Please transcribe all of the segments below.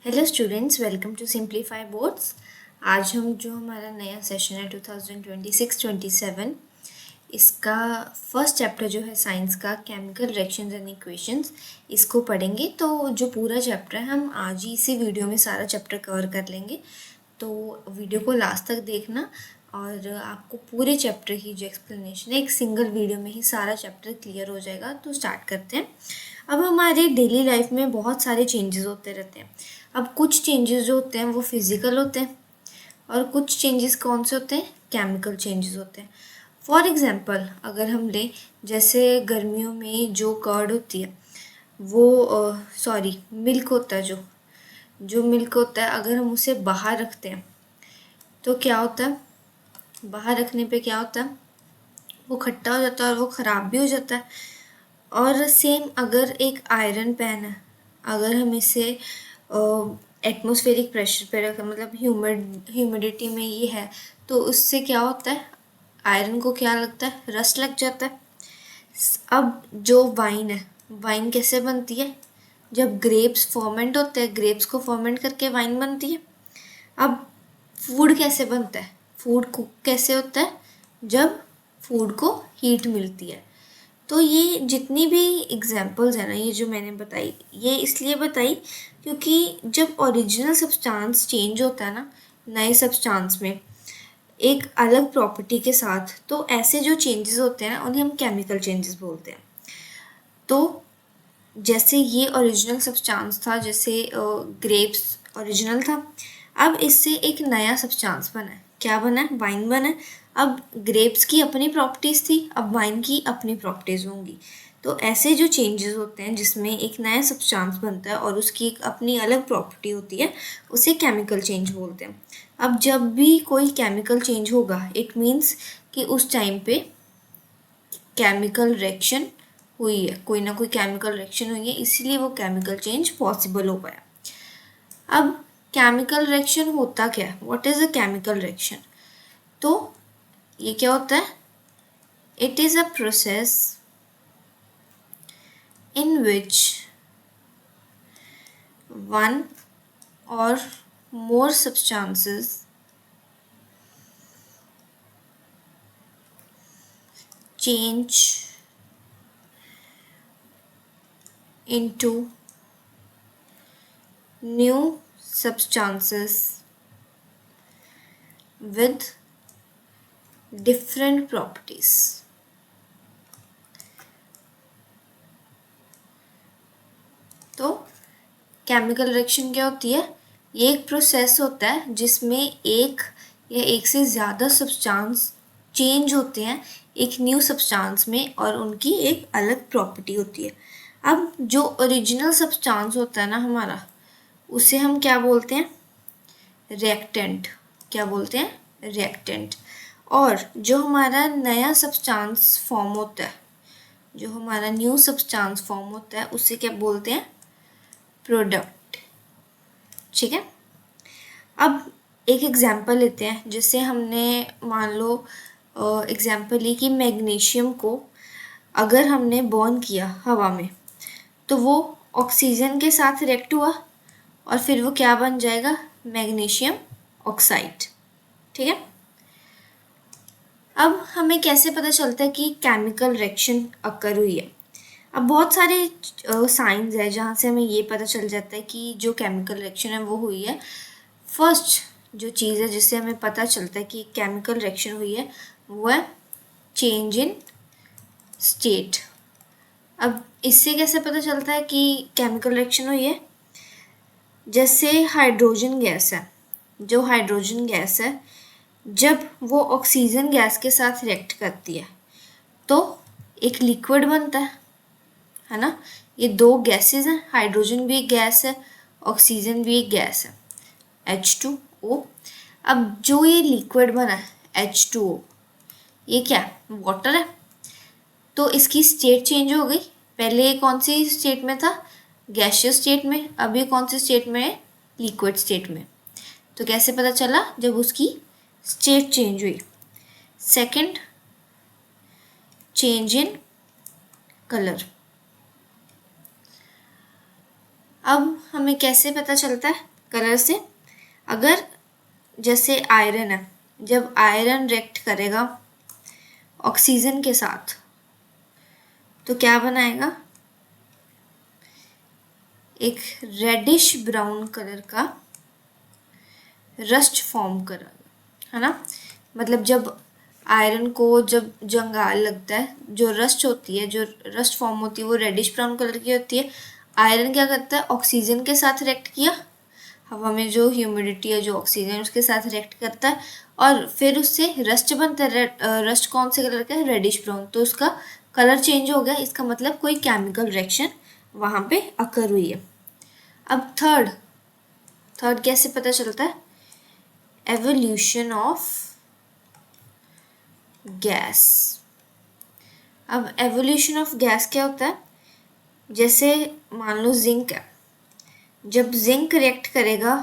Hello students, welcome to simplify boards. आज हम जो हमारा नया सेशन है 2026-27 इसका फर्स्ट चैप्टर जो है साइंस का केमिकल रिएक्शंस एंड इक्वेशंस इसको पढ़ेंगे। तो जो पूरा चैप्टर है हम आज ही इसी वीडियो में सारा चैप्टर कवर कर लेंगे। तो वीडियो को लास्ट तक देखना और आपको पूरे चैप्टर की जो एक्सप्लेनेशन है एक सिंगल वीडियो में ही सारा चैप्टर क्लियर हो जाएगा। तो स्टार्ट करते हैं। अब हमारे डेली लाइफ में बहुत सारे चेंजेस होते रहते हैं। अब कुछ चेंजेस जो होते हैं वो फिज़िकल होते हैं और कुछ चेंजेस कौन से होते हैं, केमिकल चेंजेस होते हैं। फॉर एग्ज़ाम्पल अगर हम लें, जैसे गर्मियों में जो कर्ड होती है वो मिल्क होता है, जो मिल्क होता है अगर हम उसे बाहर रखते हैं तो क्या होता है, बाहर रखने पे क्या होता है, वो खट्टा हो जाता है और वो ख़राब भी हो जाता है। और सेम अगर एक आयरन पेन है, अगर हम इसे एटमॉस्फेरिक प्रेशर पे रखें, मतलब ह्यूमिडिटी में ये है, तो उससे क्या होता है, आयरन को क्या लगता है, रस्ट लग जाता है। अब जो वाइन है, वाइन कैसे बनती है, जब ग्रेप्स फर्मेंट होते हैं, ग्रेप्स को फर्मेंट करके वाइन बनती है। अब फूड कैसे बनता है, फूड कुक कैसे होता है, जब फूड को हीट मिलती है। तो ये जितनी भी एग्जांपल्स है ना, ये जो मैंने बताई, ये इसलिए बताई क्योंकि जब ओरिजिनल सब्सटेंस चेंज होता है ना नए सब्सटेंस में एक अलग प्रॉपर्टी के साथ, तो ऐसे जो चेंजेस होते हैं ना उन्हें हम केमिकल चेंजेस बोलते हैं। तो जैसे ये ओरिजिनल सब्सटेंस था, जैसे ग्रेप्स ओरिजिनल था, अब इससे एक नया सब्सटेंस बना है। क्या बना है, वाइन बना है। अब ग्रेप्स की अपनी प्रॉपर्टीज़ थी, अब वाइन की अपनी प्रॉपर्टीज़ होंगी। तो ऐसे जो चेंजेस होते हैं जिसमें एक नया सब्सटेंस बनता है और उसकी एक अपनी अलग प्रॉपर्टी होती है, उसे केमिकल चेंज बोलते हैं। अब जब भी कोई केमिकल चेंज होगा, इट मीन्स कि उस टाइम पे केमिकल रिएक्शन हुई है, कोई ना कोई केमिकल रिएक्शन हुई है, इसीलिए वो केमिकल चेंज पॉसिबल हो पाया। अब केमिकल रिएक्शन होता क्या है, what is a chemical reaction? तो ये क्या होता है, it is a process in which one or more substances change into new substances with different properties. तो केमिकल रिएक्शन क्या होती है, ये एक प्रोसेस होता है जिसमें एक या एक से ज़्यादा सब्सटेंस चेंज होते हैं एक न्यू सब्सटेंस में और उनकी एक अलग प्रॉपर्टी होती है। अब जो ओरिजिनल सब्सटेंस होता है ना हमारा, उसे हम क्या बोलते हैं, रिएक्टेंट। क्या बोलते हैं, रिएक्टेंट। और जो हमारा नया सब्सटेंस फॉर्म होता है, जो हमारा न्यू सब्सटेंस फॉर्म होता है, उसे क्या बोलते हैं, प्रोडक्ट। ठीक है। अब एक एग्जांपल लेते हैं, जैसे हमने मान लो एग्जांपल ली कि मैग्नीशियम को अगर हमने बर्न किया हवा में, तो वो ऑक्सीजन के साथ रिएक्ट हुआ और फिर वो क्या बन जाएगा, मैग्नीशियम ऑक्साइड। ठीक है। अब हमें कैसे पता चलता है कि केमिकल रिएक्शन अकर हुई है? अब बहुत सारे साइंस है जहाँ से हमें ये पता चल जाता है कि जो केमिकल रिएक्शन है वो हुई है। फर्स्ट जो चीज़ है जिससे हमें पता चलता है कि केमिकल रिएक्शन हुई है, वो है चेंज इन स्टेट। अब इससे कैसे पता चलता है कि केमिकल रिएक्शन हुई है? जैसे हाइड्रोजन गैस है, जो हाइड्रोजन गैस है जब वो ऑक्सीजन गैस के साथ रिएक्ट करती है तो एक लिक्विड बनता है ना। ये दो गैसेस हैं, हाइड्रोजन भी एक गैस है, ऑक्सीजन भी एक गैस है, H2O। अब जो ये लिक्विड बना है H2O, ये क्या है, वाटर है। तो इसकी स्टेट चेंज हो गई, पहले ये कौन सी स्टेट में था, गैसियस स्टेट में, अब ये कौन सी स्टेट में है, लिक्विड स्टेट में। तो कैसे पता चला, जब उसकी स्टेट चेंज हुई। Second, change in colour. अब हमें कैसे पता चलता है कलर से। अगर जैसे आयरन है, जब आयरन रिएक्ट करेगा ऑक्सीजन के साथ तो क्या बनाएगा, एक रेडिश ब्राउन कलर का रस्ट फॉर्म करेगा, है ना। मतलब जब आयरन को जब जंगाल लगता है, जो रस्ट होती है, जो रस्ट फॉर्म होती है वो रेडिश ब्राउन कलर की होती है। आयरन क्या करता है, ऑक्सीजन के साथ रिएक्ट किया, हवा में जो ह्यूमिडिटी है, जो ऑक्सीजन उसके साथ रिएक्ट करता है और फिर उससे रस्ट बनता है। रस्ट कौन से कलर का है, रेडिश ब्राउन, तो उसका कलर चेंज हो गया, इसका मतलब कोई केमिकल रिएक्शन वहाँ पे अकर हुई है। अब थर्ड कैसे पता चलता है, एवोल्यूशन ऑफ गैस। अब एवोल्यूशन ऑफ गैस क्या होता है, जैसे मान लो जिंक है, जब जिंक रिएक्ट करेगा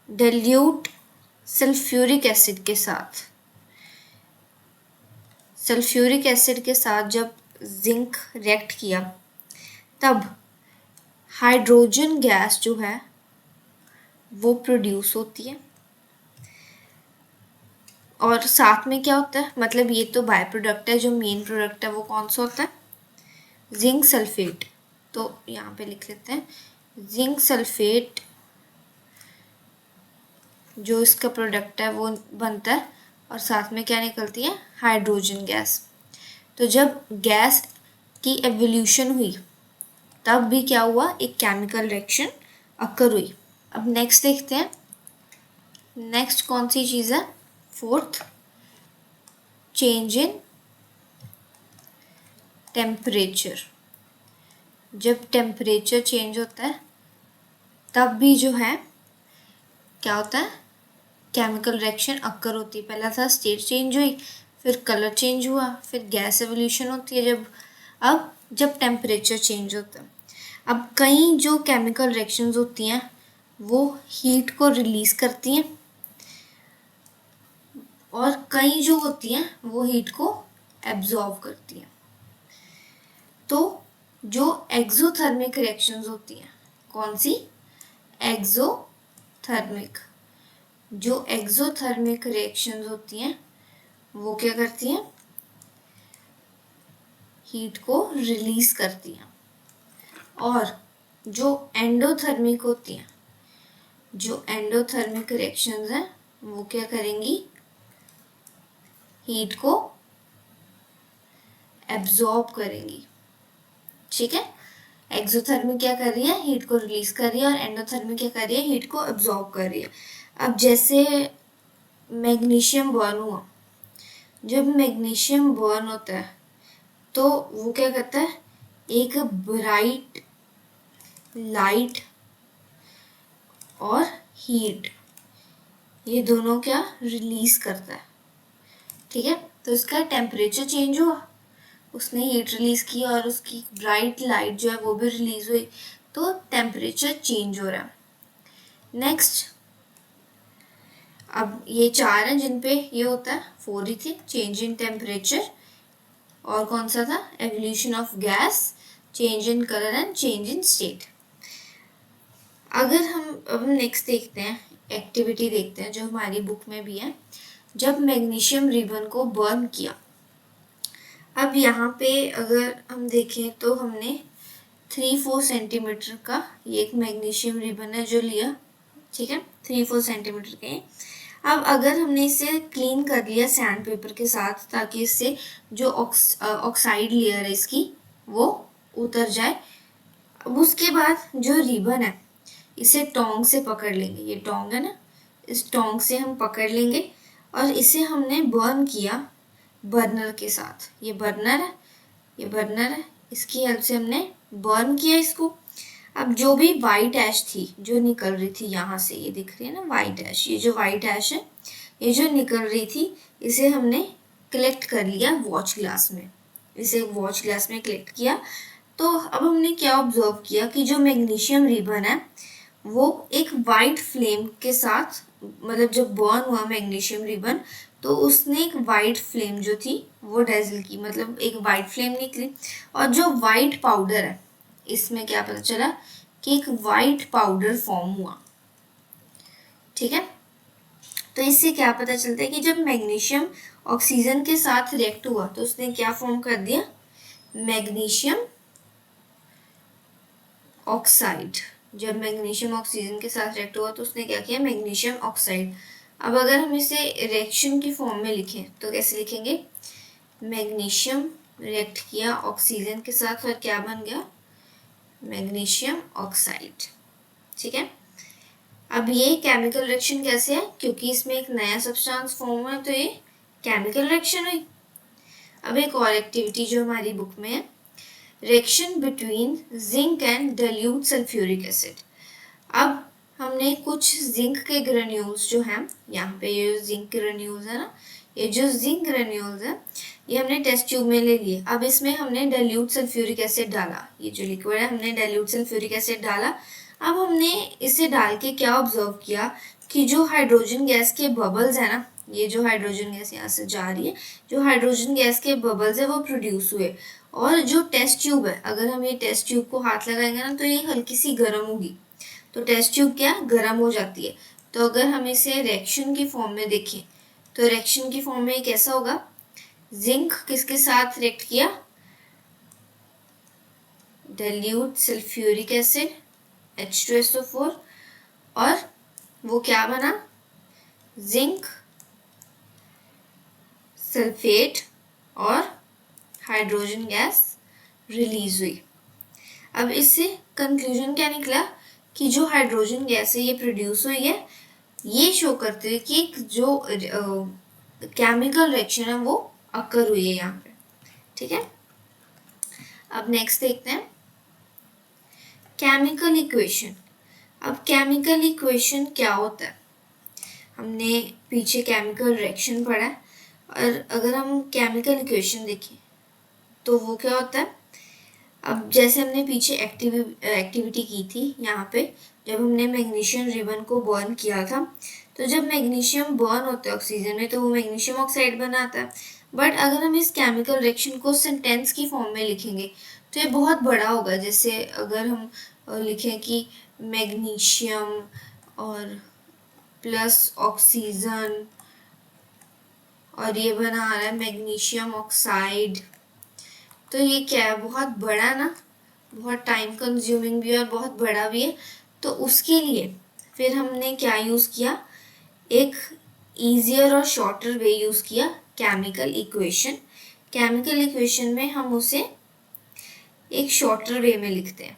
डाइल्यूट सल्फ्यूरिक एसिड के साथ, सल्फ्यूरिक एसिड के साथ जब जिंक रिएक्ट किया तब हाइड्रोजन गैस जो है वो प्रोड्यूस होती है। और साथ में क्या होता है, मतलब ये तो बाय प्रोडक्ट है, जो मेन प्रोडक्ट है वो कौन सा होता है, जिंक सल्फेट। तो यहाँ पे लिख लेते हैं जिंक सल्फेट, जो इसका प्रोडक्ट है वो बनता है और साथ में क्या निकलती है, हाइड्रोजन गैस। तो जब गैस की एवोल्यूशन हुई तब भी क्या हुआ, एक केमिकल रिएक्शन अकर हुई। अब नेक्स्ट देखते हैं, नेक्स्ट कौन सी चीज़ है, फोर्थ, चेंज इन टेम्परेचर। जब टेम्परेचर चेंज होता है तब भी जो है क्या होता है, केमिकल रिएक्शन अकर होती है। पहला था स्टेट चेंज हुई, फिर कलर चेंज हुआ, फिर गैस एवोल्यूशन होती है जब टेम्परेचर चेंज होता है। अब कई जो केमिकल रिएक्शंस होती हैं वो हीट को रिलीज करती हैं और कई जो होती हैं वो हीट को एब्जॉर्ब करती हैं। तो जो एक्सोथर्मिक रिएक्शंस होती हैं, कौन सी, एक्सोथर्मिक, जो एक्सोथर्मिक रिएक्शंस होती हैं वो क्या करती हैं, हीट को रिलीज करती हैं। और जो एंडोथर्मिक होती हैं, जो एंडोथर्मिक रिएक्शंस हैं वो क्या करेंगी, हीट को एब्जॉर्ब करेंगी। ठीक है, एक्सोथर्मिक क्या कर रही है, हीट को रिलीज कर रही है, और एंडोथर्मिक क्या कर रही है, हीट को एब्जॉर्ब कर रही है। अब जैसे मैग्नीशियम बर्न हुआ, जब मैग्नीशियम बर्न होता है तो वो क्या करता है, एक ब्राइट लाइट और हीट, ये दोनों क्या रिलीज करता है। ठीक है, तो इसका टेम्परेचर चेंज हुआ, उसने हीट रिलीज की और उसकी ब्राइट लाइट जो है वो भी रिलीज हुई, तो टेम्परेचर चेंज हो रहा है। नेक्स्ट, अब ये चार हैं जिन पे ये होता है, फोर ही थे, चेंज इन टेम्परेचर, और कौन सा था, evolution of gas, change in colour and change in state. अगर हम नेक्स्ट देखते हैं, एक्टिविटी देखते हैं जो हमारी बुक में भी है, जब मैग्नीशियम रिबन को बर्न किया। अब यहाँ पे अगर हम देखें तो हमने 3-4 सेंटीमीटर का ये एक मैग्नीशियम रिबन है जो लिया, ठीक है, 3-4 सेंटीमीटर के। अब अगर हमने इसे क्लीन कर लिया सैंड पेपर के साथ ताकि इससे जो ऑक्साइड लेयर है इसकी वो उतर जाए, अब उसके बाद जो रिबन है इसे टोंग से पकड़ लेंगे, ये टोंग है ना, इस टोंग से हम पकड़ लेंगे और इसे हमने बर्न किया बर्नर के साथ, ये बर्नर है, ये बर्नर है, इसकी हेल्प से हमने बर्न किया इसको। अब जो भी वाइट ऐश थी जो निकल रही थी यहाँ से, ये दिख रही है ना वाइट ऐश, ये जो वाइट ऐश है ये जो निकल रही थी इसे हमने कलेक्ट कर लिया वॉच ग्लास में, इसे वॉच ग्लास में कलेक्ट किया। तो अब हमने क्या ऑब्जर्व किया कि जो मैग्नीशियम रिबन है वो एक वाइट फ्लेम के साथ, मतलब जब बर्न हुआ मैग्नीशियम रिबन तो उसने एक वाइट फ्लेम जो थी वो डेजल की, मतलब एक वाइट फ्लेम निकली। और जो वाइट पाउडर है इसमें क्या पता चला कि एक वाइट पाउडर फॉर्म हुआ, ठीक है। तो इससे क्या पता चलता है कि जब मैग्नीशियम ऑक्सीजन के साथ रिएक्ट हुआ तो उसने क्या फॉर्म कर दिया, मैग्नीशियम ऑक्साइड। जब मैग्नीशियम ऑक्सीजन के साथ रिएक्ट हुआ तो उसने क्या किया, मैग्नीशियम ऑक्साइड। अब अगर हम इसे रिएक्शन की फॉर्म में लिखें तो कैसे लिखेंगे, मैग्नीशियम रिएक्ट किया ऑक्सीजन के साथ और क्या बन गया, मैग्नीशियम ऑक्साइड। ठीक है। अब ये केमिकल रिएक्शन कैसे है, क्योंकि इसमें एक नया सब्सटेंस फॉर्म हुआ तो ये केमिकल रिएक्शन हुई। अब एक और एक्टिविटी जो हमारी बुक में है, reaction between zinc and dilute sulphuric acid. अब हमने कुछ जिंक के ग्रेन्यूल्स जो हैं, यहाँ पे ये जिंक ग्रेन्यूल्स है ना, ये जो जिंक ग्रेन्यूल्स है ये हमने टेस्ट ट्यूब में ले लिए। अब इसमें हमने डाइल्यूट सल्फ्यूरिक एसिड डाला, ये जो लिक्विड है हमने डाइल्यूट सल्फ्यूरिक एसिड डाला। अब हमने इसे डाल के क्या ऑब्जर्व किया कि जो हाइड्रोजन गैस के बबल्स है ना, ये जो हाइड्रोजन गैस यहाँ से जा रही है, जो हाइड्रोजन गैस के बबल्स है वो प्रोड्यूस हुए। और जो टेस्ट ट्यूब है, अगर हम ये टेस्ट ट्यूब को हाथ लगाएंगे ना तो ये हल्की सी गर्म होगी, तो टेस्ट ट्यूब क्या गर्म हो जाती है। तो अगर हम इसे रिएक्शन की फॉर्म में देखें तो रिएक्शन की फॉर्म में कैसा होगा, जिंक किसके साथ रिएक्ट किया, डाइल्यूट सल्फ्यूरिक एसिड H2SO4, और वो क्या बना, जिंक सल्फेट और हाइड्रोजन गैस रिलीज हुई। अब इससे कंक्लूजन क्या निकला कि जो हाइड्रोजन गैस है ये प्रोड्यूस हुई है, ये शो करते हुए कि जो केमिकल रिएक्शन है वो अकर हुई है यहाँ पे। ठीक है। अब नेक्स्ट देखते हैं केमिकल इक्वेशन। अब केमिकल इक्वेशन क्या होता है, हमने पीछे केमिकल रिएक्शन पढ़ा है, और अगर हम केमिकल इक्वेशन देखें तो वो क्या होता है। अब जैसे हमने पीछे एक्टिविटी की थी यहाँ पे, जब हमने मैग्नीशियम रिबन को बर्न किया था, तो जब मैग्नीशियम बर्न होता है ऑक्सीजन में तो वो मैग्नीशियम ऑक्साइड बनाता है। बट अगर हम इस केमिकल रिएक्शन को सेंटेंस की फॉर्म में लिखेंगे तो ये बहुत बड़ा होगा। जैसे अगर हम लिखें कि मैग्नीशियम और प्लस ऑक्सीजन और ये बना रहा है मैग्नीशियम ऑक्साइड, तो ये क्या है, बहुत बड़ा ना, बहुत टाइम कंज्यूमिंग भी है और बहुत बड़ा भी है। तो उसके लिए फिर हमने क्या यूज़ किया, एक ईजियर और शॉर्टर वे यूज़ किया, केमिकल इक्वेशन। केमिकल इक्वेशन में हम उसे एक शॉर्टर वे में लिखते हैं।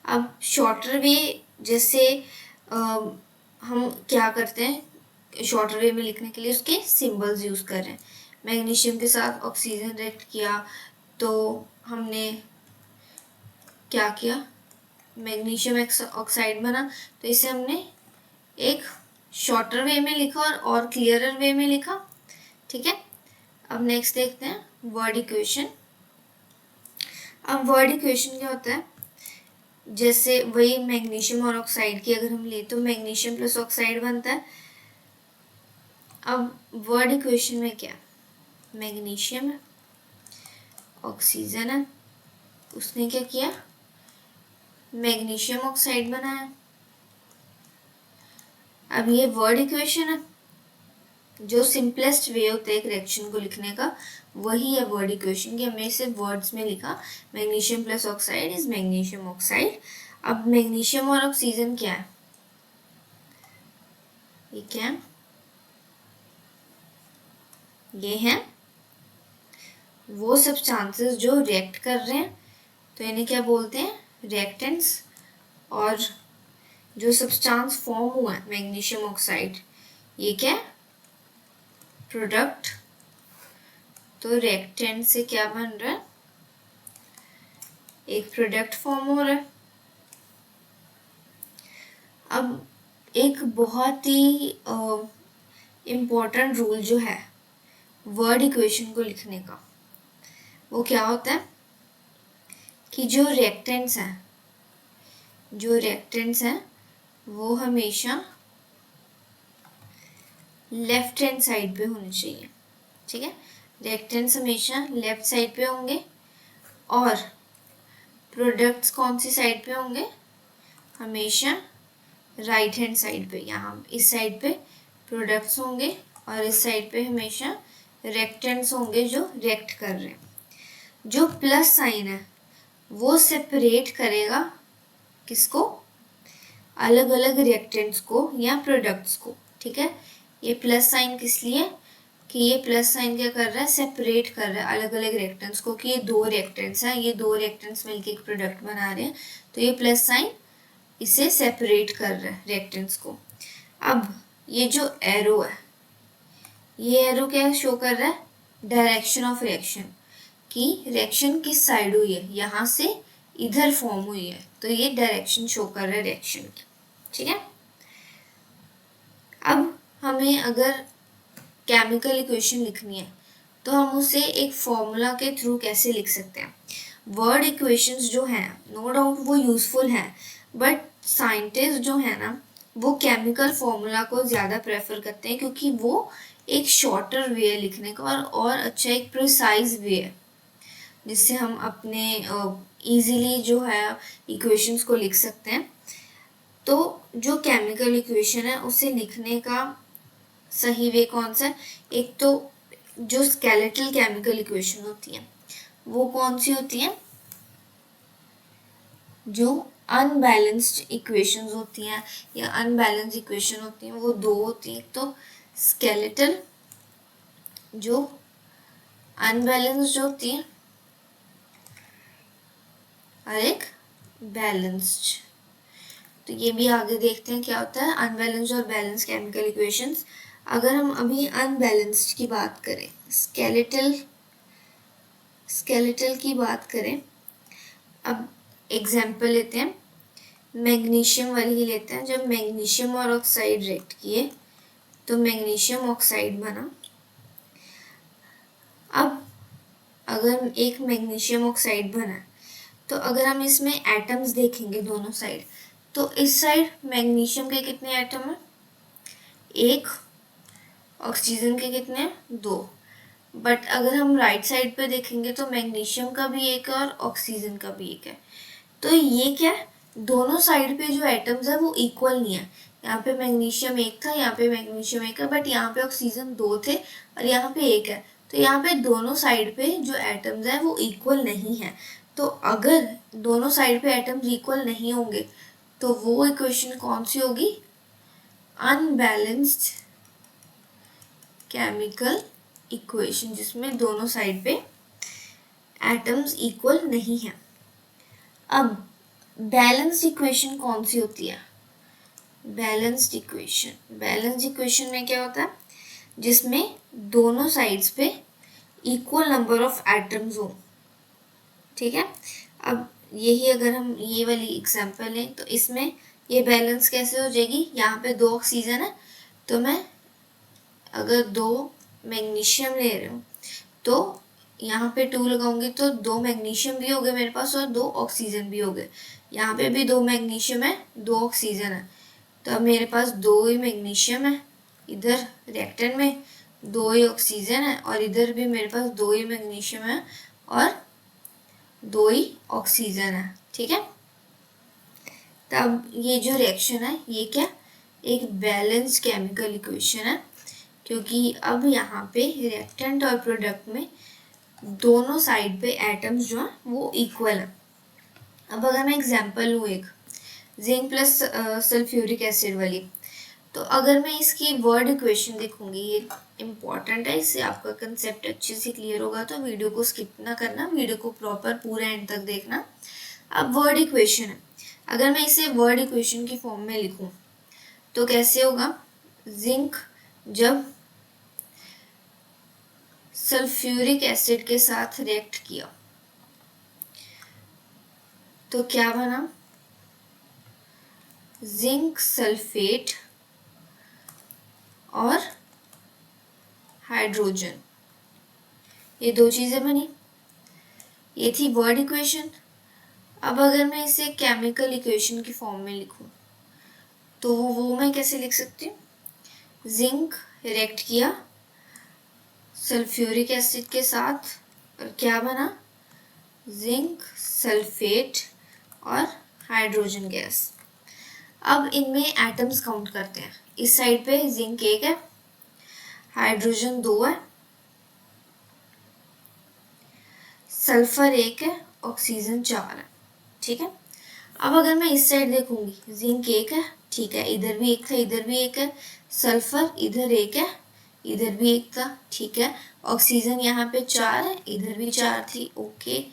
अब शॉर्टर वे जैसे हम क्या करते हैं, शॉर्टर वे में लिखने के लिए उसके सिंबल्स यूज़ कर रहे हैं। मैग्नीशियम के साथ ऑक्सीजन रिएक्ट किया तो हमने क्या किया, मैग्नीशियम ऑक्साइड बना, तो इसे हमने एक शॉर्टर वे में लिखा और क्लियरर वे में लिखा। ठीक है। अब नेक्स्ट देखते हैं वर्ड इक्वेशन। अब वर्ड इक्वेशन क्या होता है, जैसे वही मैग्नीशियम और ऑक्साइड की अगर हम ले तो मैग्नीशियम प्लस ऑक्साइड बनता है। अब वर्ड इक्वेशन में क्या, मैग्नीशियम है, ऑक्सीजन है, उसने क्या किया, मैग्नीशियम ऑक्साइड बनाया। अब ये वर्ड इक्वेशन है, जो सिंपलेस्ट वे होता है एक रिएक्शन को लिखने का वही है वर्ड इक्वेशन, कि हमने इसे वर्ड्स में लिखा, magnesium plus oxide is magnesium oxide. अब मैग्नीशियम और ऑक्सीजन क्या है, ये क्या है, ये हैं वो सब्सटेंसेस जो रिएक्ट कर रहे हैं, तो इन्हें क्या बोलते हैं, रिएक्टेंट्स। और जो सब्सटेंस फॉर्म हुआ है मैग्नीशियम ऑक्साइड, ये क्या है, प्रोडक्ट। तो रिएक्टेंट से क्या बन रहा है, एक प्रोडक्ट फॉर्म हो रहा है। अब एक बहुत ही इम्पोर्टेंट रूल जो है वर्ड इक्वेशन को लिखने का, वो क्या होता है कि जो रिएक्टेंट्स हैं वो हमेशा लेफ्ट हैंड साइड पे होने चाहिए। ठीक है। रिएक्टेंट्स हमेशा लेफ्ट साइड पे होंगे और प्रोडक्ट्स कौन सी साइड पे होंगे, हमेशा राइट हैंड साइड पे, यहाँ इस साइड पे प्रोडक्ट्स होंगे और इस साइड पे हमेशा रेक्टेंट्स होंगे जो रेक्ट कर रहे हैं। जो प्लस साइन है वो सेपरेट करेगा किसको, अलग अलग रिएक्टेंट्स को या प्रोडक्ट्स को। ठीक है, ये प्लस साइन किस लिए कि ये प्लस साइन क्या कर रहा है, सेपरेट कर रहा है अलग अलग रिएक्टेंट्स को, कि ये दो रिएक्टेंट्स हैं, ये दो रिएक्टेंट्स मिलके एक प्रोडक्ट बना रहे हैं, तो ये प्लस साइन इसे सेपरेट कर रहा है रिएक्टेंट्स को। अब ये जो एरो है, ये एरो क्या शो कर रहा है, डायरेक्शन ऑफ रिएक्शन, कि रिएक्शन किस साइड हुई है, यहाँ से इधर फॉर्म हुई है, तो ये डायरेक्शन शो कर रहा है रिएक्शन की। ठीक है, अब हमें अगर केमिकल इक्वेशन लिखनी है तो हम उसे एक फॉर्मूला के थ्रू कैसे लिख सकते हैं। वर्ड इक्वेशंस जो हैं नो डाउट वो यूज़फुल हैं, बट साइंटिस्ट जो है ना वो केमिकल फॉर्मूला को ज़्यादा प्रेफर करते हैं, क्योंकि वो एक शॉर्टर वे है लिखने का और अच्छा एक प्रिसाइज वे है, जिससे हम अपने इजीली जो है इक्वेशंस को लिख सकते हैं। तो जो केमिकल इक्वेशन है उसे लिखने का सही वे कौन सा है, एक तो जो स्केलेटल केमिकल इक्वेशन होती है वो कौन सी होती है, जो अनबैलेंस्ड इक्वेशंस होती हैं या अनबैलेंस्ड इक्वेशन होती हैं वो दो होती हैं, एक तो स्केलेटल जो अनबैलेंस्ड होती है और एक बैलेंस्ड। तो ये भी आगे देखते हैं क्या होता है अनबैलेंस्ड और बैलेंस्ड केमिकल इक्वेशंस। अगर हम अभी अनबैलेंस्ड की बात करें, स्केलेटल की बात करें, अब एग्जाम्पल लेते हैं, मैग्नीशियम वाली ही लेते हैं। जब मैग्नीशियम और ऑक्साइड रिएक्ट किए तो मैग्नीशियम ऑक्साइड बना। अब अगर एक मैग्नीशियम ऑक्साइड बना तो अगर हम इसमें एटम्स देखेंगे दोनों साइड, तो इस साइड मैग्नीशियम के कितने एटम हैं, एक, ऑक्सीजन के कितने हैं, दो। बट अगर हम राइट साइड पे देखेंगे तो मैग्नीशियम का भी एक है और ऑक्सीजन का भी एक है। तो ये क्या है, दोनों साइड पे जो एटम्स है वो इक्वल नहीं है। यहाँ पे मैग्नीशियम एक था, यहाँ पे मैग्नीशियम एक है, बट यहाँ पे ऑक्सीजन दो थे और यहाँ पे एक है। तो यहाँ पे दोनों साइड पे जो एटम्स है वो इक्वल नहीं है। तो अगर दोनों साइड पे एटम्स इक्वल नहीं होंगे तो वो इक्वेशन कौन सी होगी, अनबैलेंस्ड केमिकल इक्वेशन, जिसमें दोनों साइड पे एटम्स इक्वल नहीं है। अब बैलेंस्ड इक्वेशन कौन सी होती है, बैलेंस्ड इक्वेशन में क्या होता है, जिसमें दोनों साइड्स पे इक्वल नंबर ऑफ एटम्स हो। ठीक है, अब यही अगर हम ये वाली एग्जांपल लें तो इसमें ये बैलेंस कैसे हो जाएगी, यहाँ पे दो ऑक्सीजन है तो मैं अगर दो मैग्नीशियम ले रही हूँ तो यहाँ पे 2 लगाऊंगी तो दो मैग्नीशियम भी हो गए मेरे पास और दो ऑक्सीजन भी हो गए। यहाँ पे भी दो मैग्नीशियम है, दो ऑक्सीजन है, तो अब मेरे पास दो ही मैग्नीशियम है, इधर रिएक्टेंट में दो ही ऑक्सीजन है और इधर भी मेरे पास दो ही मैग्नीशियम है और दो ही ऑक्सीजन है। ठीक है, तब ये जो रिएक्शन है ये क्या, एक बैलेंस्ड केमिकल इक्वेशन है, क्योंकि अब यहाँ पे रिएक्टेंट और प्रोडक्ट में दोनों साइड पे एटम्स जो हैं वो इक्वल है। अब अगर मैं एग्जांपल लूँ एक जिंक प्लस सल्फ्यूरिक एसिड वाली, तो अगर मैं इसकी वर्ड इक्वेशन देखूंगी, ये इम्पॉर्टेंट है, इससे आपका कंसेप्ट अच्छे से क्लियर होगा, तो वीडियो को स्किप ना करना, वीडियो को प्रॉपर पूरा एंड तक देखना। अब वर्ड इक्वेशन है, अगर मैं इसे वर्ड इक्वेशन की फॉर्म में लिखूं तो कैसे होगा, जिंक जब सल्फ्यूरिक एसिड के साथ रिएक्ट किया तो क्या बना, जिंक सल्फेट और हाइड्रोजन, ये दो चीजें बनी, ये थी वर्ड इक्वेशन। अब अगर मैं इसे केमिकल इक्वेशन की फॉर्म में लिखूं तो वो मैं कैसे लिख सकती हूँ, जिंक रिएक्ट किया सल्फ्यूरिक एसिड के साथ और क्या बना, जिंक सल्फेट और हाइड्रोजन गैस। अब इनमें एटम्स काउंट करते हैं। इस साइड पे जिंक 1 है, हाइड्रोजन 2 है, सल्फर 1 है, ऑक्सीजन 4 है। ठीक है। अब अगर मैं इस साइड देखूंगी, जिंक 1 है, ठीक है, इधर भी 1 था, इधर भी 1 है, सल्फर इधर 1 है, इधर भी 1 था, ठीक है, ऑक्सीजन यहाँ पे 4 है, इधर भी 4 थी, ओके,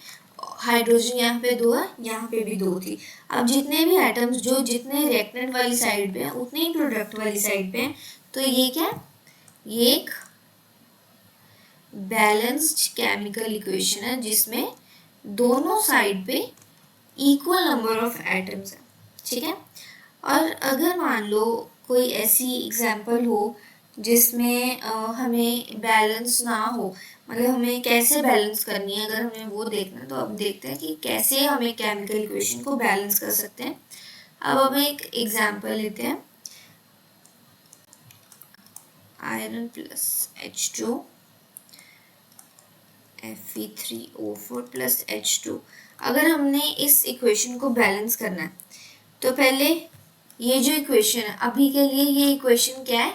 हाइड्रोजन यहाँ पे 2 है, यहाँ पे भी 2 थी। अब जितने भी एटम्स जो जितने रिएक्टेंट वाली साइड पे हैं उतने ही प्रोडक्ट वाली साइड पे हैं, तो ये क्या, ये एक बैलेंस्ड केमिकल इक्वेशन है जिसमें दोनों साइड पे इक्वल नंबर ऑफ एटम्स है। ठीक है। और अगर मान लो कोई ऐसी एग्जांपल हो जिसमें हमें बैलेंस ना हो, मतलब हमें कैसे बैलेंस करनी है, अगर हमें वो देखना है तो अब देखते हैं कि कैसे हमें केमिकल इक्वेशन को बैलेंस कर सकते हैं। अब हम एक एग्जांपल लेते हैं, iron plus H2 Fe3O4 plus H2। अगर हमने इस इक्वेशन को बैलेंस करना है तो पहले ये जो इक्वेशन है अभी के लिए, ये इक्वेशन क्या है,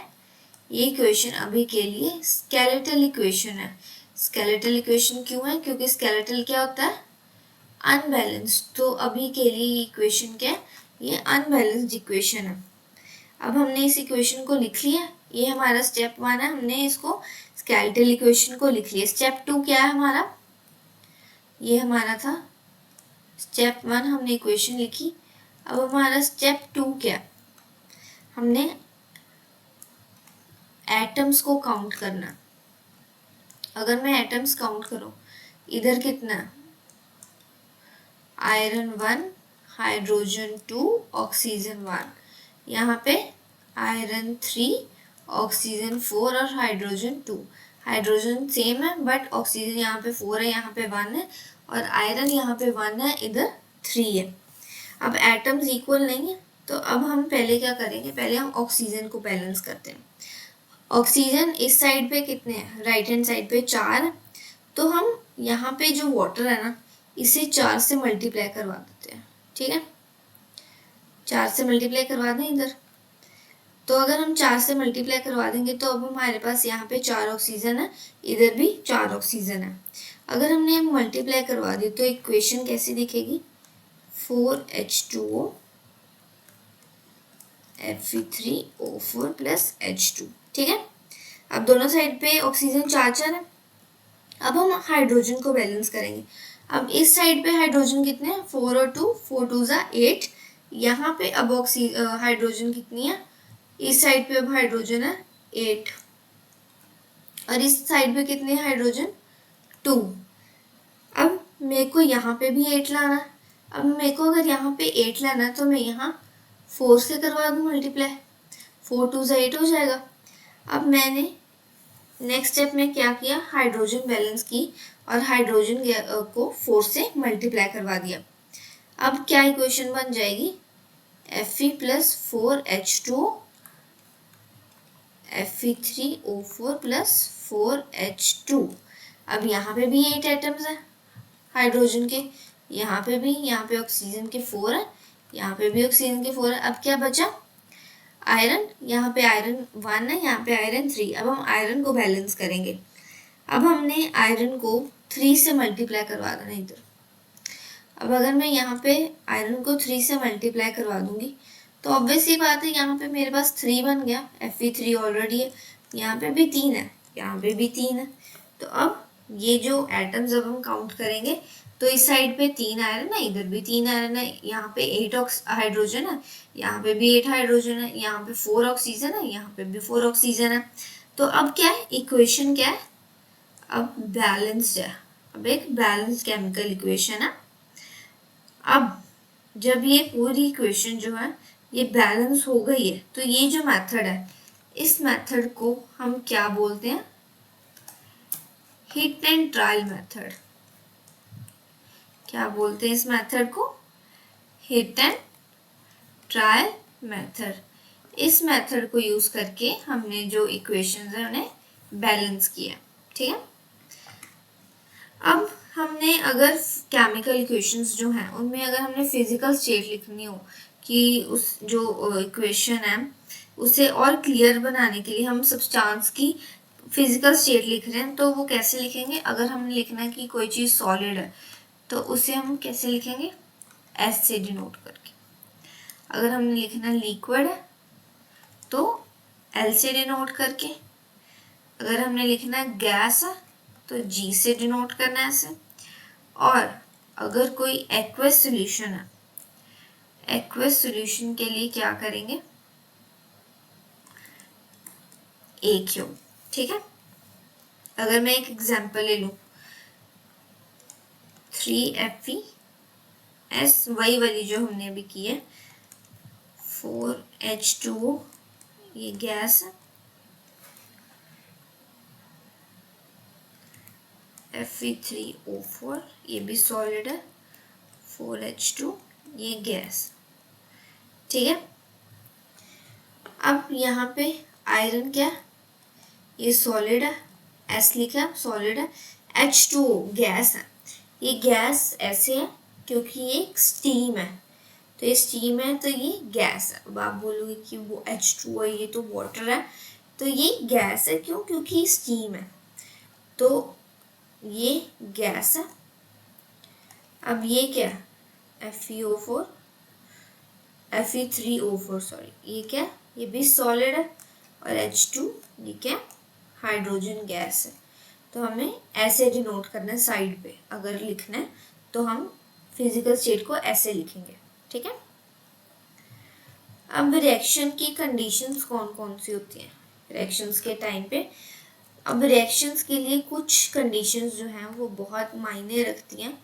ये इक्वेशन अभी के लिए स्केलेटल इक्वेशन है। स्केलेटल इक्वेशन क्यों है, क्योंकि स्केलेटल क्या होता है, अनबैलेंस्ड। तो अभी के लिए ये इक्वेशन क्या है, ये अनबैलेंस्ड इक्वेशन है। अब हमने इस इक्वेशन को लिख लिया, ये हमारा स्टेप 1 है, हमने इसको स्केलेटल इक्वेशन को लिख लिया। स्टेप 2 क्या है हमारा, ये हमारा था स्टेप 1, हमने इक्वेशन लिखी। अब हमारा स्टेप 2 क्या, हमने एटम्स को काउंट करना। अगर मैं एटम्स काउंट करूं, इधर कितना, आयरन 1, हाइड्रोजन 2, ऑक्सीजन 1, यहाँ पे आयरन 3, ऑक्सीजन 4 और हाइड्रोजन 2। हाइड्रोजन सेम है बट ऑक्सीजन यहाँ पे 4 है, यहाँ पे 1 है, और आयरन यहाँ पे 1 है, इधर 3 है। अब एटम्स इक्वल नहीं है, तो अब हम पहले क्या करेंगे, पहले हम ऑक्सीजन को बैलेंस करते हैं। ऑक्सीजन इस साइड पे कितने हैं, राइट हैंड साइड पे 4, तो हम यहाँ पे जो वाटर है ना, इसे 4 से मल्टीप्लाई करवा देते हैं। ठीक है, 4 से मल्टीप्लाई करवा दें इधर, तो अगर हम 4 से मल्टीप्लाई करवा देंगे तो अब हमारे पास यहाँ पे 4 ऑक्सीजन है, इधर भी 4 ऑक्सीजन है। अगर हमने मल्टीप्लाई करवा दी तो इक्वेशन कैसी दिखेगी, 4H2O Fe3O4 प्लस H2। ठीक है। अब दोनों साइड पे ऑक्सीजन 4 है। अब हम हाइड्रोजन को बैलेंस करेंगे। अब इस साइड पे हाइड्रोजन कितने हैं, 4 और 2, 4 2 ज़ा 8। यहाँ पे अब हाइड्रोजन कितनी है, इस साइड पे अब हाइड्रोजन है 8, और इस साइड पे कितने हाइड्रोजन 2। अब मेरे को यहाँ पे भी 8 लाना। अब मेरे को अगर यहाँ पे 8 लाना है तो मैं यहाँ 4 से करवा दूँ मल्टीप्लाई, 4 2 ज़ा 8 हो जाएगा। अब मैंने नेक्स्ट स्टेप में क्या किया, हाइड्रोजन बैलेंस की और हाइड्रोजन को 4 से मल्टीप्लाई करवा दिया। अब क्या इक्वेशन बन जाएगी, Fe plus 4H2 Fe3O4 plus 4H2। अब यहाँ पे भी 8 एटम्स है हाइड्रोजन के, यहाँ पे ऑक्सीजन के 4 है, यहाँ पे भी ऑक्सीजन के 4 है। अब क्या बचा, आयरन, यहाँ पे आयरन 1 है, यहाँ पे आयरन 3। अब हम आयरन को बैलेंस करेंगे। अब हमने आयरन को 3 से मल्टीप्लाई करवा देना इधर। अब अगर मैं यहाँ पे आयरन को 3 से मल्टीप्लाई करवा दूंगी तो ऑब्वियस ही बात है, यहाँ पे मेरे पास 3 बन गया, Fe3 ऑलरेडी है, यहाँ पे भी 3 है, यहाँ पे भी 3 है। तो अब ये जो एटम्स जब हम काउंट करेंगे तो इस साइड पे 3 आयरन है, इधर भी 3 आयरन है, यहाँ पे 8 हाइड्रोजन है, यहाँ पे भी 8 हाइड्रोजन है, यहाँ पे 4 ऑक्सीजन है, यहाँ पे भी 4 ऑक्सीजन है। तो अब क्या है, इक्वेशन क्या है, अब बैलेंस्ड है, अब एक बैलेंस्ड केमिकल इक्वेशन है। अब जब ये पूरी इक्वेशन जो है ये बैलेंस हो गई है तो ये जो मेथड है, इस मेथड को हम क्या बोलते हैं, हिट एंड ट्रायल मेथड। क्या बोलते हैं इस मेथड को, हिट एंड ट्रायल मेथड। इस मेथड को यूज करके हमने जो इक्वेशंस है उन्हें बैलेंस किया। ठीक है। अब हमने अगर केमिकल इक्वेशंस जो हैं उनमें अगर हमने फिजिकल स्टेट लिखनी हो कि उस जो इक्वेशन है उसे और क्लियर बनाने के लिए हम सब्सटेंस की फिजिकल स्टेट लिख रहे हैं, तो वो कैसे लिखेंगे? अगर हमने लिखना है कि कोई चीज़ सॉलिड है तो उसे हम कैसे लिखेंगे? एस से डिनोट करके। अगर हमने लिखना लिक्विड है तो एल से डिनोट करके। अगर हमने लिखना है गैस है तो जी से डिनोट करना है ऐसे। और अगर कोई एक्वस सॉल्यूशन है, एक्वस सॉल्यूशन के लिए क्या करेंगे? ए क्यू। ठीक है। अगर मैं एक एग्जांपल ले लूं, 3FeS, वही वाली जो हमने अभी की है, 4H2O, ये गैस है, Fe3O4, ये भी सॉलिड है, 4H2, ये गैस। ठीक है। अब यहाँ पे आयरन क्या है? ये सॉलिड है, एस लिखा, सॉलिड है, H2O गैस है। ये गैस ऐसे है क्योंकि ये एक स्टीम है, तो ये स्टीम है तो ये गैस है। अब आप बोलोगे कि वो H2O है, ये तो वाटर है, तो ये गैस है। क्यों? क्योंकि ये स्टीम है, तो ये गैस है। अब ये क्या है? FeO4, Fe3O4 सॉरी, ये क्या? ये भी सॉलिड है। और H2, ये क्या? हाइड्रोजन गैस है। तो हमें ऐसे डिनोट करना है साइड पे। अगर लिखना है तो हम फिजिकल स्टेट को ऐसे लिखेंगे। ठीक है। अब रिएक्शन की कंडीशंस कौन कौन सी होती हैं रिएक्शंस के टाइम पे? अब रिएक्शंस के लिए कुछ कंडीशंस जो हैं वो बहुत मायने रखती हैं।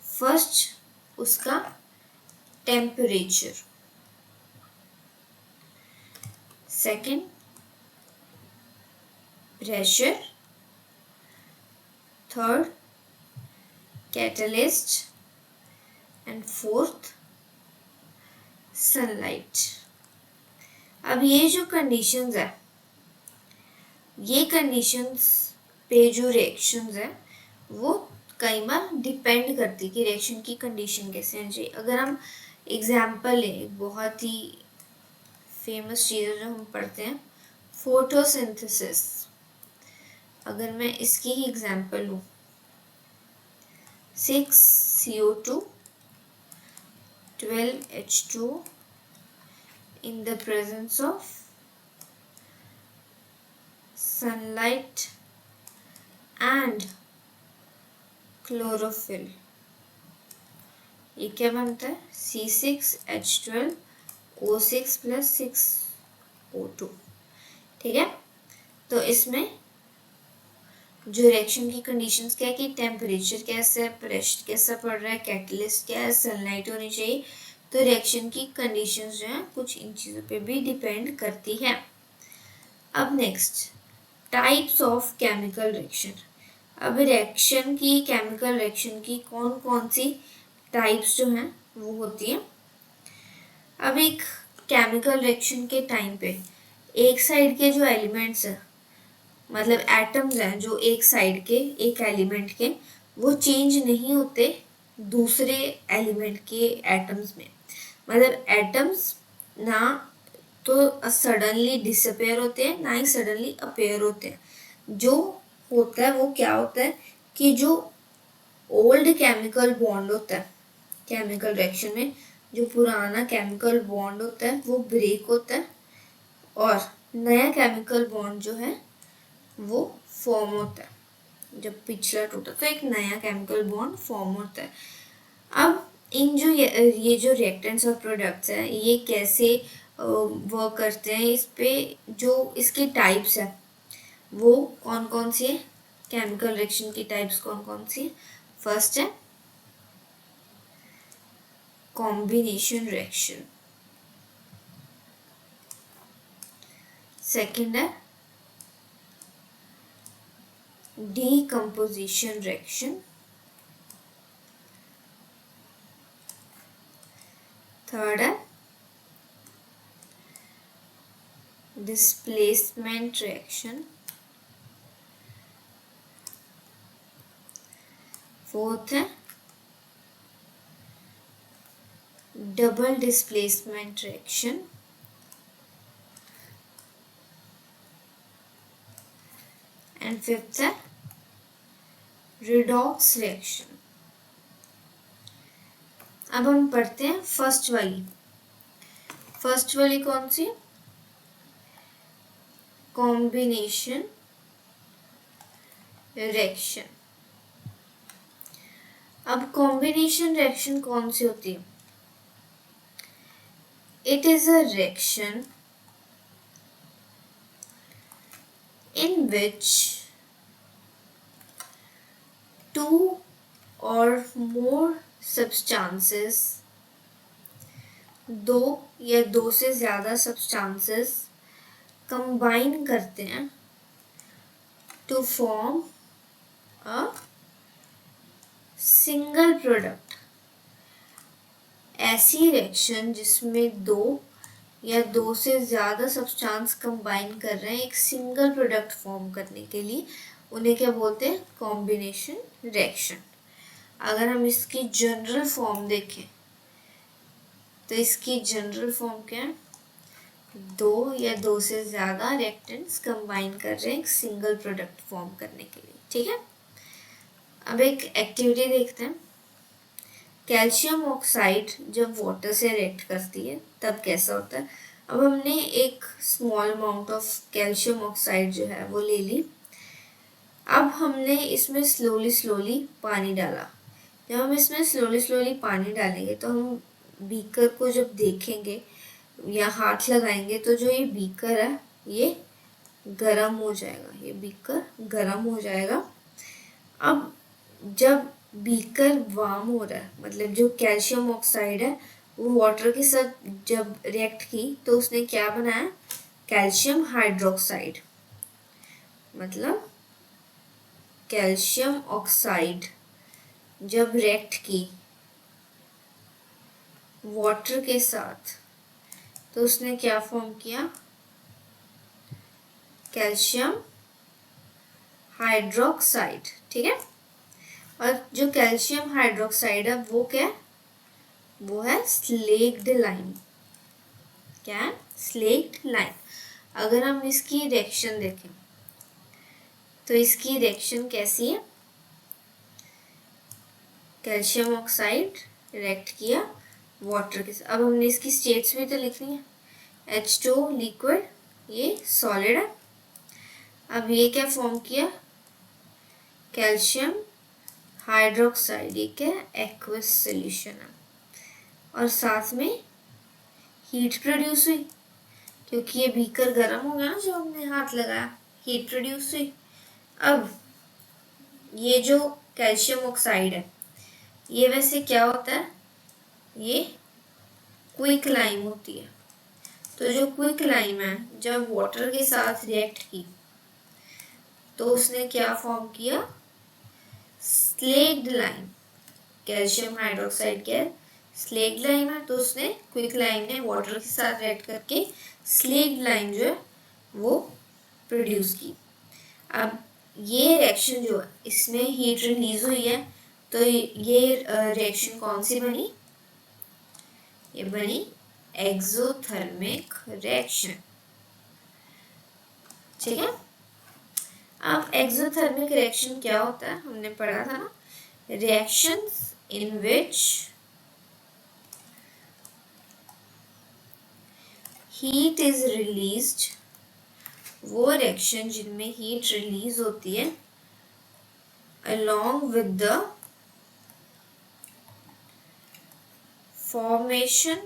फर्स्ट, उसका temperature. Second, pressure. Third, catalyst. And fourth, sunlight. अब ये जो कंडीशंस है, ये कंडीशंस पे जो रिएक्शंस है वो कई बार डिपेंड करती कि रिएक्शन की कंडीशन कैसे है जी। अगर हम एग्जाम्पल लें, बहुत ही फेमस चीज़ जो हम पढ़ते हैं, फोटोसिंथेसिस। अगर मैं इसकी ही एग्जाम्पल लूँ, 6CO2 12H2 in the presence of sunlight and chlorophyll, ये क्या बनता है? C6H12O6 + 6O2। ठीक है। तो इसमें जो रिएक्शन की कंडीशंस क्या है कि टेम्परेचर कैसा है, प्रेशर कैसा पड़ रहा है, कैटलिस्ट क्या है, सनलाइट होनी चाहिए। तो रिएक्शन की कंडीशंस जो है कुछ इन चीज़ों पे भी डिपेंड करती है। अब next, types of chemical reaction. अब रिएक्शन की, केमिकल रिएक्शन की कौन कौन सी टाइप्स जो हैं वो होती हैं। अब एक केमिकल रिएक्शन के टाइम पे एक साइड के जो एलिमेंट्स हैं, मतलब एटम्स हैं जो एक साइड के, एक एलिमेंट के, वो चेंज नहीं होते दूसरे एलिमेंट के एटम्स में। मतलब एटम्स ना तो सडनली डिसअपेयर होते हैं, ना ही सडनली अपेयर होते हैं। जो होता है वो क्या होता है कि जो ओल्ड केमिकल बॉन्ड होता है केमिकल रिएक्शन में, जो पुराना केमिकल बॉन्ड होता है वो ब्रेक होता है और नया केमिकल बॉन्ड जो है वो फॉर्म होता है। जब पिछला टूटा तो एक नया केमिकल बॉन्ड फॉर्म होता है। अब इन जो ये जो रिएक्टेंट्स और प्रोडक्ट्स हैं ये कैसे वर्क करते हैं, इस पे जो इसकी टाइप्स है वो कौन कौन सी है, केमिकल रिएक्शन की टाइप्स कौन कौन सी है? फर्स्ट है कॉम्बिनेशन रिएक्शन, सेकंड है decomposition reaction, third है displacement reaction, fourth है double displacement reaction, and fifth है रिडॉक्स रिएक्शन। अब हम पढ़ते हैं फर्स्ट वाली। फर्स्ट वाली कौन सी? Combination reaction. अब कॉम्बिनेशन रिएक्शन कौन सी होती है? It is a reaction in which two or more substances, दो या दो से ज़्यादा substances combine करते हैं to form a single product। ऐसी रिएक्शन जिसमें दो या दो से ज़्यादा सब्सटेंस कंबाइन कर रहे हैं एक सिंगल प्रोडक्ट फॉर्म करने के लिए, उन्हें क्या बोलते हैं? Combination reaction. अगर हम इसकी जनरल फॉर्म देखें तो इसकी जनरल फॉर्म क्या है? दो या दो से ज़्यादा रिएक्टेंट्स कंबाइन कर रहे हैं एक सिंगल प्रोडक्ट फॉर्म करने के लिए। ठीक है, अब एक एक्टिविटी देखते हैं। कैल्शियम ऑक्साइड जब वाटर से रिएक्ट करती है तब कैसा होता है। अब हमने एक small amount of calcium oxide जो है वो ले ली। अब हमने इसमें स्लोली पानी डाला। जब हम इसमें स्लोली पानी डालेंगे तो हम बीकर को जब देखेंगे या हाथ लगाएंगे तो जो ये बीकर है ये गर्म हो जाएगा, ये बीकर गर्म हो जाएगा। अब जब बीकर वार्म हो रहा है, मतलब जो कैल्शियम ऑक्साइड है वो वाटर के साथ जब रिएक्ट की तो उसने क्या बनाया? Calcium hydroxide. मतलब कैल्शियम ऑक्साइड जब रिएक्ट की वाटर के साथ तो उसने क्या फॉर्म किया? Calcium hydroxide. ठीक है, और जो कैल्शियम हाइड्रोक्साइड है वो क्या है? वो है स्लेक्ड लाइम। क्या है? Slaked lime. अगर हम इसकी रिएक्शन देखें तो इसकी रिएक्शन कैसी है? कैल्शियम ऑक्साइड रिएक्ट किया वाटर के साथ। अब हमने इसकी स्टेट्स भी तो लिखनी है। H2 लिक्विड, ये सॉलिड है। अब ये क्या फॉर्म किया? कैल्शियम हाइड्रोक्साइड, ये क्या? एक्वस सॉल्यूशन है। और साथ में हीट प्रोड्यूस हुई क्योंकि ये बीकर गर्म हो गया ना जब हमने हाथ लगाया, हीट प्रोड्यूस हुई। अब ये जो कैल्शियम ऑक्साइड है ये वैसे क्या होता है? ये क्विक लाइम होती है। तो जो क्विक लाइम है जब वाटर के साथ रिएक्ट की तो उसने क्या फॉर्म किया? Slaked lime. कैल्शियम हाइड्रोक्साइड क्या है? स्लेक्ड लाइम है। तो उसने क्विक लाइम ने वाटर के साथ रिएक्ट करके स्लेक्ड लाइम जो है वो प्रोड्यूस की। अब ये रिएक्शन जो है इसमें हीट रिलीज हुई है, तो ये रिएक्शन कौन सी बनी? ये बनी एक्सोथर्मिक रिएक्शन। ठीक है, अब एक्सोथर्मिक रिएक्शन क्या होता है? हमने पढ़ा था ना, reactions in which heat is released, वो रिएक्शन जिनमें हीट रिलीज होती है along with the formation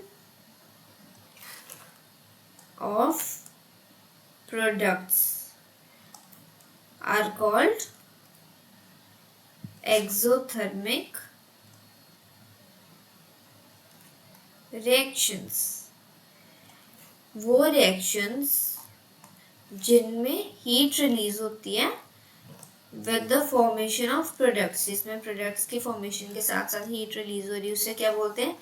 of products are called exothermic reactions। वो रिएक्शंस जिनमें हीट रिलीज होती है with the formation of products, जिसमें प्रोडक्ट्स की फॉर्मेशन के साथ साथ हीट रिलीज हो रही है, उसे क्या बोलते हैं?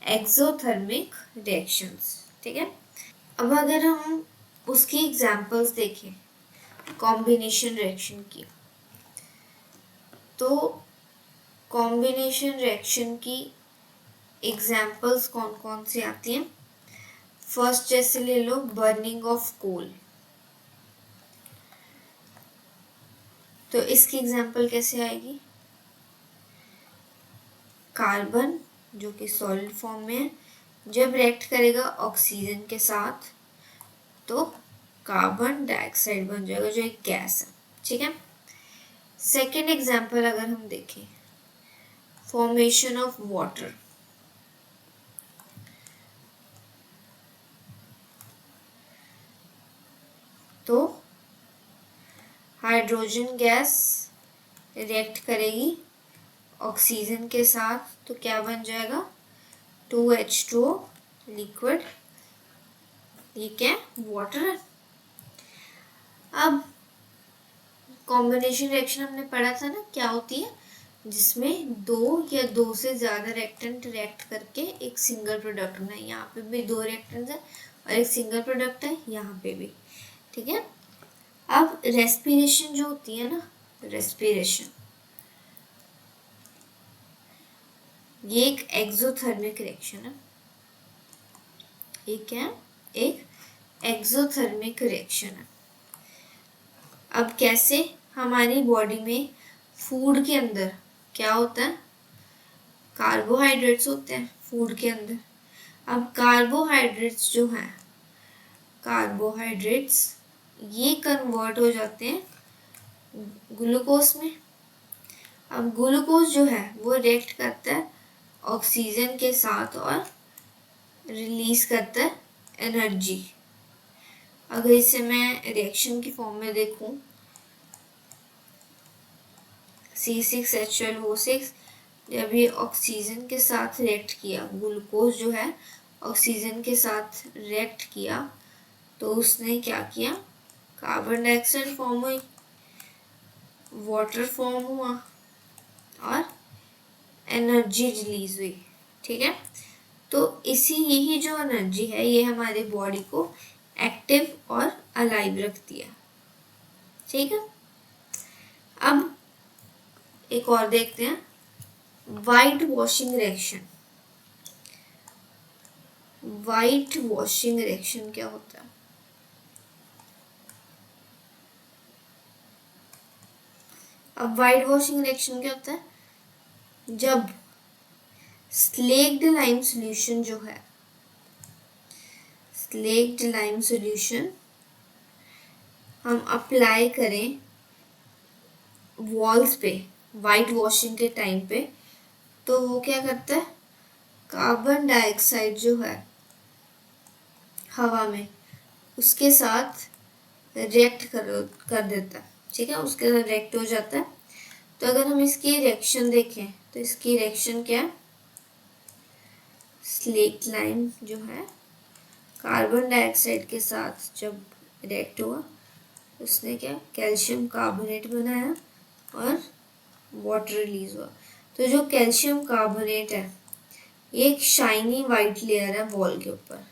Exothermic reactions. ठीक है, अब अगर हम उसकी एग्जांपल्स देखें कॉम्बिनेशन रिएक्शन की, तो कॉम्बिनेशन रिएक्शन की एग्जाम्पल्स कौन कौन सी आती हैं। फर्स्ट जैसे ले लो बर्निंग ऑफ कोल, तो इसकी एग्जाम्पल कैसे आएगी। कार्बन जो कि सॉलिड फॉर्म में है, जब रिएक्ट करेगा ऑक्सीजन के साथ तो कार्बन डाइऑक्साइड बन जाएगा जो एक गैस है, ठीक है। सेकेंड एग्जाम्पल अगर हम देखें, फॉर्मेशन ऑफ वाटर, तो हाइड्रोजन गैस रिएक्ट करेगी ऑक्सीजन के साथ तो क्या बन जाएगा 2H2O लिक्विड, ये क्या वाटर है। अब कॉम्बिनेशन रिएक्शन हमने पढ़ा था ना, क्या होती है, जिसमें दो या दो से ज़्यादा रिएक्टेंट रिएक्ट करके एक सिंगल प्रोडक्ट बना है। यहाँ पे भी दो रिएक्टेंट्स है और एक सिंगल प्रोडक्ट है, यहाँ पे भी, ठीक है। अब रेस्पिरेशन जो होती है ना, रेस्पिरेशन, ये एक एक्सोथर्मिक रिएक्शन है। ये क्या है, एक एक्सोथर्मिक रिएक्शन है। अब कैसे, हमारी बॉडी में फूड के अंदर क्या होता है, कार्बोहाइड्रेट्स होते हैं फूड के अंदर। अब कार्बोहाइड्रेट्स जो हैं, कार्बोहाइड्रेट्स ये कन्वर्ट हो जाते हैं ग्लूकोज में। अब ग्लूकोज जो है वो रिएक्ट करता है ऑक्सीजन के साथ और रिलीज करता है एनर्जी। अगर इसे मैं रिएक्शन की फॉर्म में देखूं, C6H12O6 जब ये ऑक्सीजन के साथ रिएक्ट किया, ग्लूकोज जो है ऑक्सीजन के साथ रिएक्ट किया तो उसने क्या किया, कार्बन डाइऑक्साइड फॉर्म हुई, वाटर फॉर्म हुआ और एनर्जी रिलीज हुई, ठीक है। तो यही जो एनर्जी है ये हमारे बॉडी को एक्टिव और अलाइव रखती है, ठीक है। अब एक और देखते हैं, white washing reaction. White washing reaction क्या होता है। अब वाइट वॉशिंग रिएक्शन क्या होता है, जब स्लेक्ड लाइम सॉल्यूशन जो है, स्लेक्ड लाइम सॉल्यूशन हम अप्लाई करें वॉल्स पे वाइट वॉशिंग के टाइम पे, तो वो क्या करता है, कार्बन डाइऑक्साइड जो है हवा में उसके साथ रिएक्ट कर देता है, ठीक है, उसके साथ रिएक्ट हो जाता है। तो अगर हम इसकी रिएक्शन देखें तो इसकी रिएक्शन क्या है, स्लेक्ट लाइम जो है कार्बन डाइऑक्साइड के साथ जब रिएक्ट हुआ उसने क्या, कैल्शियम कार्बोनेट बनाया और वाटर रिलीज हुआ। तो जो कैल्शियम कार्बोनेट है ये एक शाइनी वाइट लेयर है वॉल के ऊपर,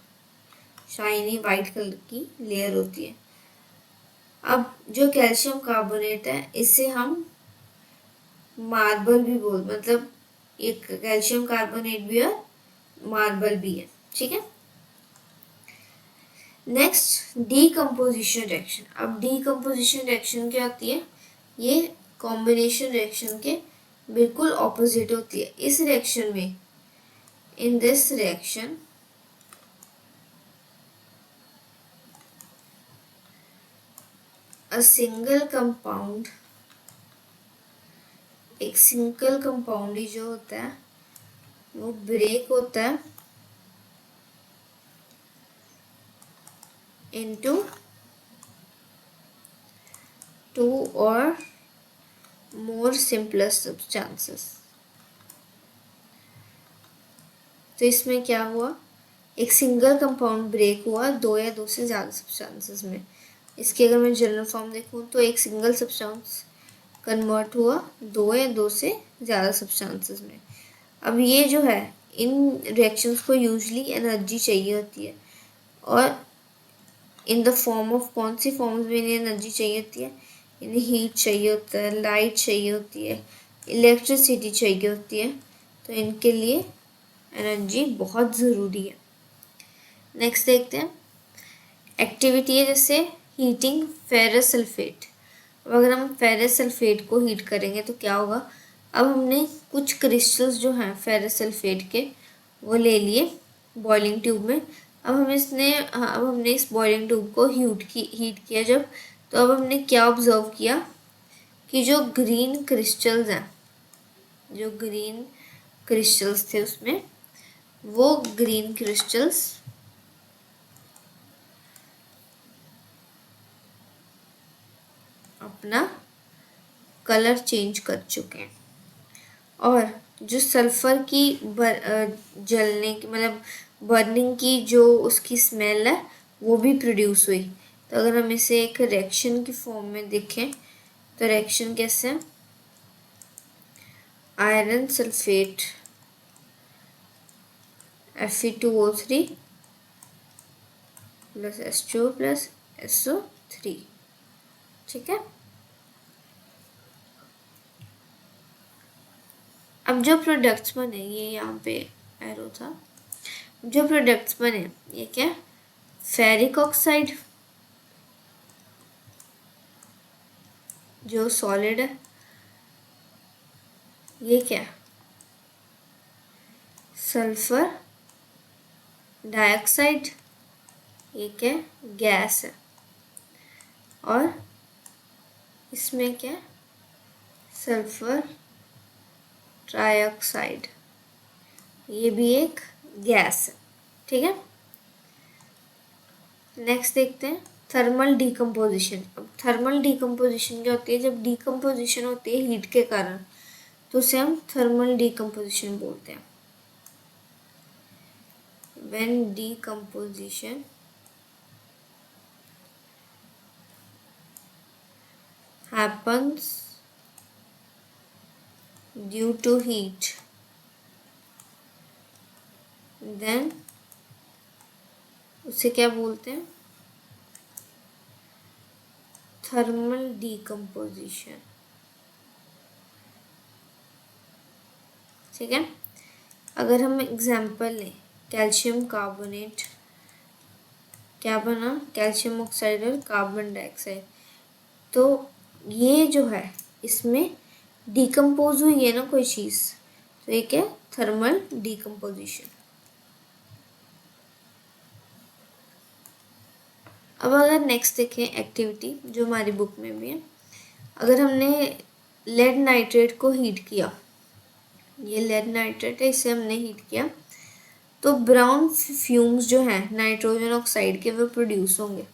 शाइनी वाइट कलर की लेयर होती है। अब जो कैल्शियम कार्बोनेट है इसे हम मार्बल भी मतलब एक कैल्शियम कार्बोनेट भी है, मार्बल भी है, ठीक है। Next decomposition reaction. अब डीकम्पोजिशन रिएक्शन क्या होती है, ये कॉम्बिनेशन रिएक्शन के बिल्कुल ऑपोजिट होती है। इस रिएक्शन में, in this reaction a single compound, एक सिंगल कंपाउंड ही जो होता है वो ब्रेक होता है into two or more simpler substances। तो इसमें क्या हुआ, एक सिंगल कंपाउंड ब्रेक हुआ दो या दो से ज़्यादा सब्सटेंसेस में। इसकी अगर मैं जनरल फॉर्म देखूँ तो एक सिंगल सब्सटेंस कन्वर्ट हुआ दो या दो से ज़्यादा सब्सटेंसेस में। अब ये जो है, इन रिएक्शंस को यूजली एनर्जी चाहिए होती है, और इन द फॉर्म ऑफ, कौन सी फॉर्म्स में इन्हें एनर्जी चाहिए होती है, इन्हें हीट चाहिए होता है, लाइट चाहिए होती है, इलेक्ट्रिसिटी चाहिए होती है। तो इनके लिए एनर्जी बहुत ज़रूरी है। नेक्स्ट देखते हैं, एक्टिविटी है जैसे हीटिंग फेरस सल्फेट। अगर हम फेरस सल्फेट को हीट करेंगे तो क्या होगा, अब हमने कुछ क्रिस्टल्स जो हैं फेरस सल्फेट के वो ले लिए बॉइलिंग ट्यूब में। अब हमने इस बॉइलिंग ट्यूब को हीट किया जब, तो अब हमने क्या ऑब्जर्व किया कि जो ग्रीन क्रिस्टल्स हैं, जो ग्रीन क्रिस्टल्स थे उसमें, वो ग्रीन क्रिस्टल्स अपना कलर चेंज कर चुके हैं। और जो सल्फर की जलने की मतलब बर्निंग की जो उसकी स्मेल है वो भी प्रोड्यूस हुई। तो अगर हम इसे एक रिएक्शन की फॉर्म में देखें तो रिएक्शन कैसे है, iron sulphate Fe2O3 plus H2O plus SO3। ठीक है, अब जो प्रोडक्ट्स बने, ये यहाँ पे एरो था, जो प्रोडक्ट्स बने ये क्या, फेरिक ऑक्साइड जो सॉलिड है, ये क्या, सल्फर डाइऑक्साइड, ये क्या गैस है, और इसमें क्या, सल्फर ट्राइऑक्साइड, ये भी एक गैस है। ठीक है, नेक्स्ट देखते हैं थर्मल डिकम्पोजिशन। अब थर्मल डिकम्पोजिशन क्या होती है, जब डिकम्पोजिशन होती है हीट के कारण तो उसे हम थर्मल डिकम्पोजिशन बोलते हैं। when decomposition happens due to heat, then उसे क्या बोलते हैं, थर्मल डिकम्पोजिशन। ठीक है, अगर हम एग्जाम्पल लें, कैल्शियम कार्बोनेट, क्या बना, कैल्शियम ऑक्साइड और कार्बन डाइऑक्साइड, तो ये जो है इसमें डिकम्पोज हुई है ना कोई चीज़, तो ये क्या, थर्मल डिकम्पोजिशन। अब अगर नेक्स्ट देखें एक्टिविटी जो हमारी बुक में भी है, अगर हमने लेड नाइट्रेट को हीट किया, ये लेड नाइट्रेट है, इसे हमने हीट किया, तो ब्राउन फ्यूम्स जो हैं नाइट्रोजन ऑक्साइड के वो प्रोड्यूस होंगे।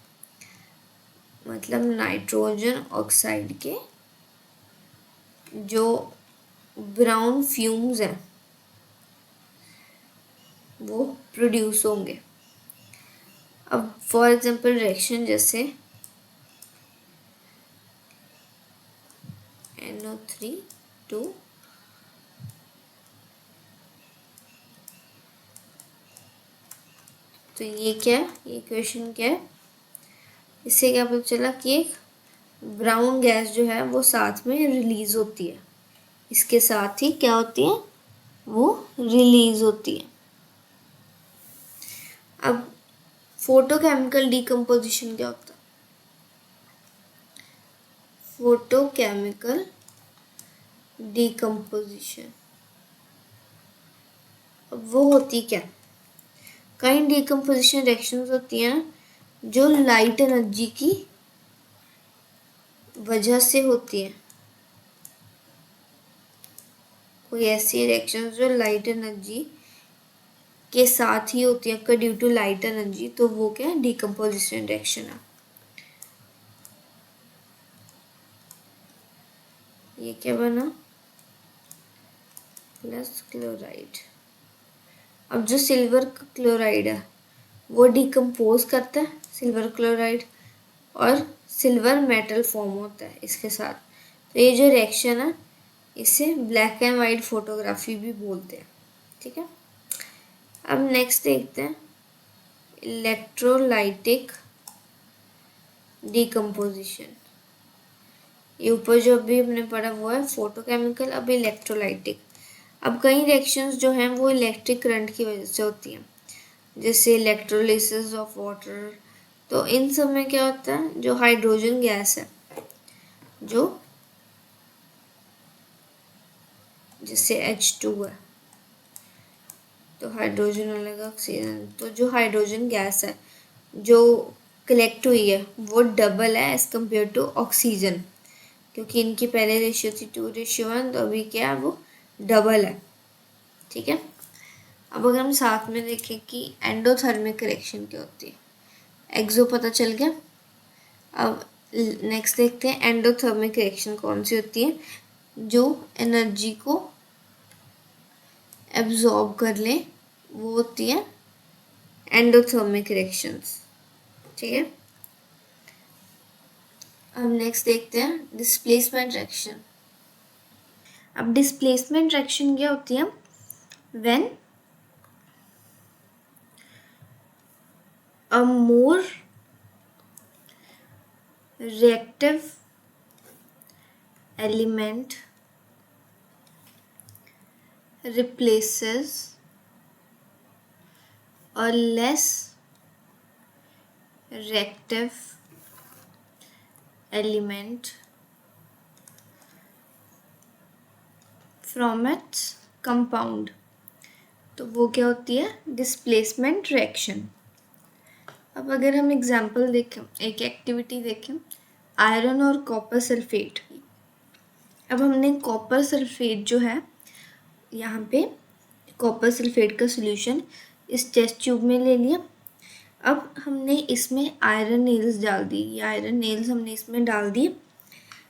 मतलब नाइट्रोजन ऑक्साइड के जो ब्राउन फ्यूम्स हैं वो प्रोड्यूस होंगे। अब फॉर एग्जांपल रिएक्शन जैसे NO3 2 तो ये क्या है, ये इक्वेशन क्या है, इससे क्या पता चला कि एक ब्राउन गैस जो है वो साथ में रिलीज होती है, इसके साथ ही क्या होती है, वो रिलीज होती है। अब फोटोकेमिकल डिकम्पोजिशन क्या होता है, फोटोकेमिकल डिकम्पोजिशन अब वो होती क्या, कई डिकम्पोजिशन रिएक्शंस होती हैं जो लाइट एनर्जी की वजह से होती है। कोई ऐसी रिएक्शंस जो लाइट एनर्जी के साथ ही होती है, ड्यू टू लाइट एनर्जी, तो वो क्या है, डिकम्पोजिशन रिएक्शन है। ये क्या बना, प्लस क्लोराइड। अब जो सिल्वर क्लोराइड है वो डिकम्पोज करता है सिल्वर क्लोराइड, और सिल्वर मेटल फॉर्म होता है इसके साथ। तो ये जो रिएक्शन है इसे ब्लैक एंड वाइट फोटोग्राफी भी बोलते हैं। ठीक है, अब नेक्स्ट देखते हैं इलेक्ट्रोलाइटिक डिकम्पोजिशन। ये ऊपर जो भी हमने पढ़ा वो है फोटोकेमिकल, अब इलेक्ट्रोलाइटिक। अब कई रिएक्शंस जो हैं वो इलेक्ट्रिक करंट की वजह से होती हैं, जैसे इलेक्ट्रोलिसिस ऑफ वाटर। तो इन सब में क्या होता है, जो हाइड्रोजन गैस है, जो जैसे H2 है, तो हाइड्रोजन अलग ऑक्सीजन, तो जो हाइड्रोजन गैस है जो कलेक्ट हुई है वो डबल है एज कम्पेयर टू ऑक्सीजन, क्योंकि इनकी पहले रेशियो थी 2:1, तो अभी क्या है वो डबल है। ठीक है। अब अगर हम साथ में देखें कि एंडोथर्मिक रिएक्शन क्या होती है, एक्सो पता चल गया। अब नेक्स्ट देखते हैं एंडोथर्मिक रिएक्शन कौन सी होती है, जो एनर्जी को एब्जॉर्ब कर ले, वो होती है एंडोथर्मिक रिएक्शंस। ठीक है। अब नेक्स्ट देखते हैं डिस्प्लेसमेंट रिएक्शन। अब डिस्प्लेसमेंट रिएक्शन क्या होती है, when a more reactive element replaces a less reactive element from its compound, तो वो क्या होती है, डिस्प्लेसमेंट रिएक्शन। अब अगर हम एग्जांपल देखें, एक एक्टिविटी देखें, आयरन और कॉपर सल्फेट। अब हमने कॉपर सल्फेट जो है, यहाँ पे कॉपर सल्फेट का सॉल्यूशन इस टेस्ट ट्यूब में ले लिया। अब हमने इसमें आयरन नेल्स डाल दी, ये आयरन नेल्स हमने इसमें डाल दिए।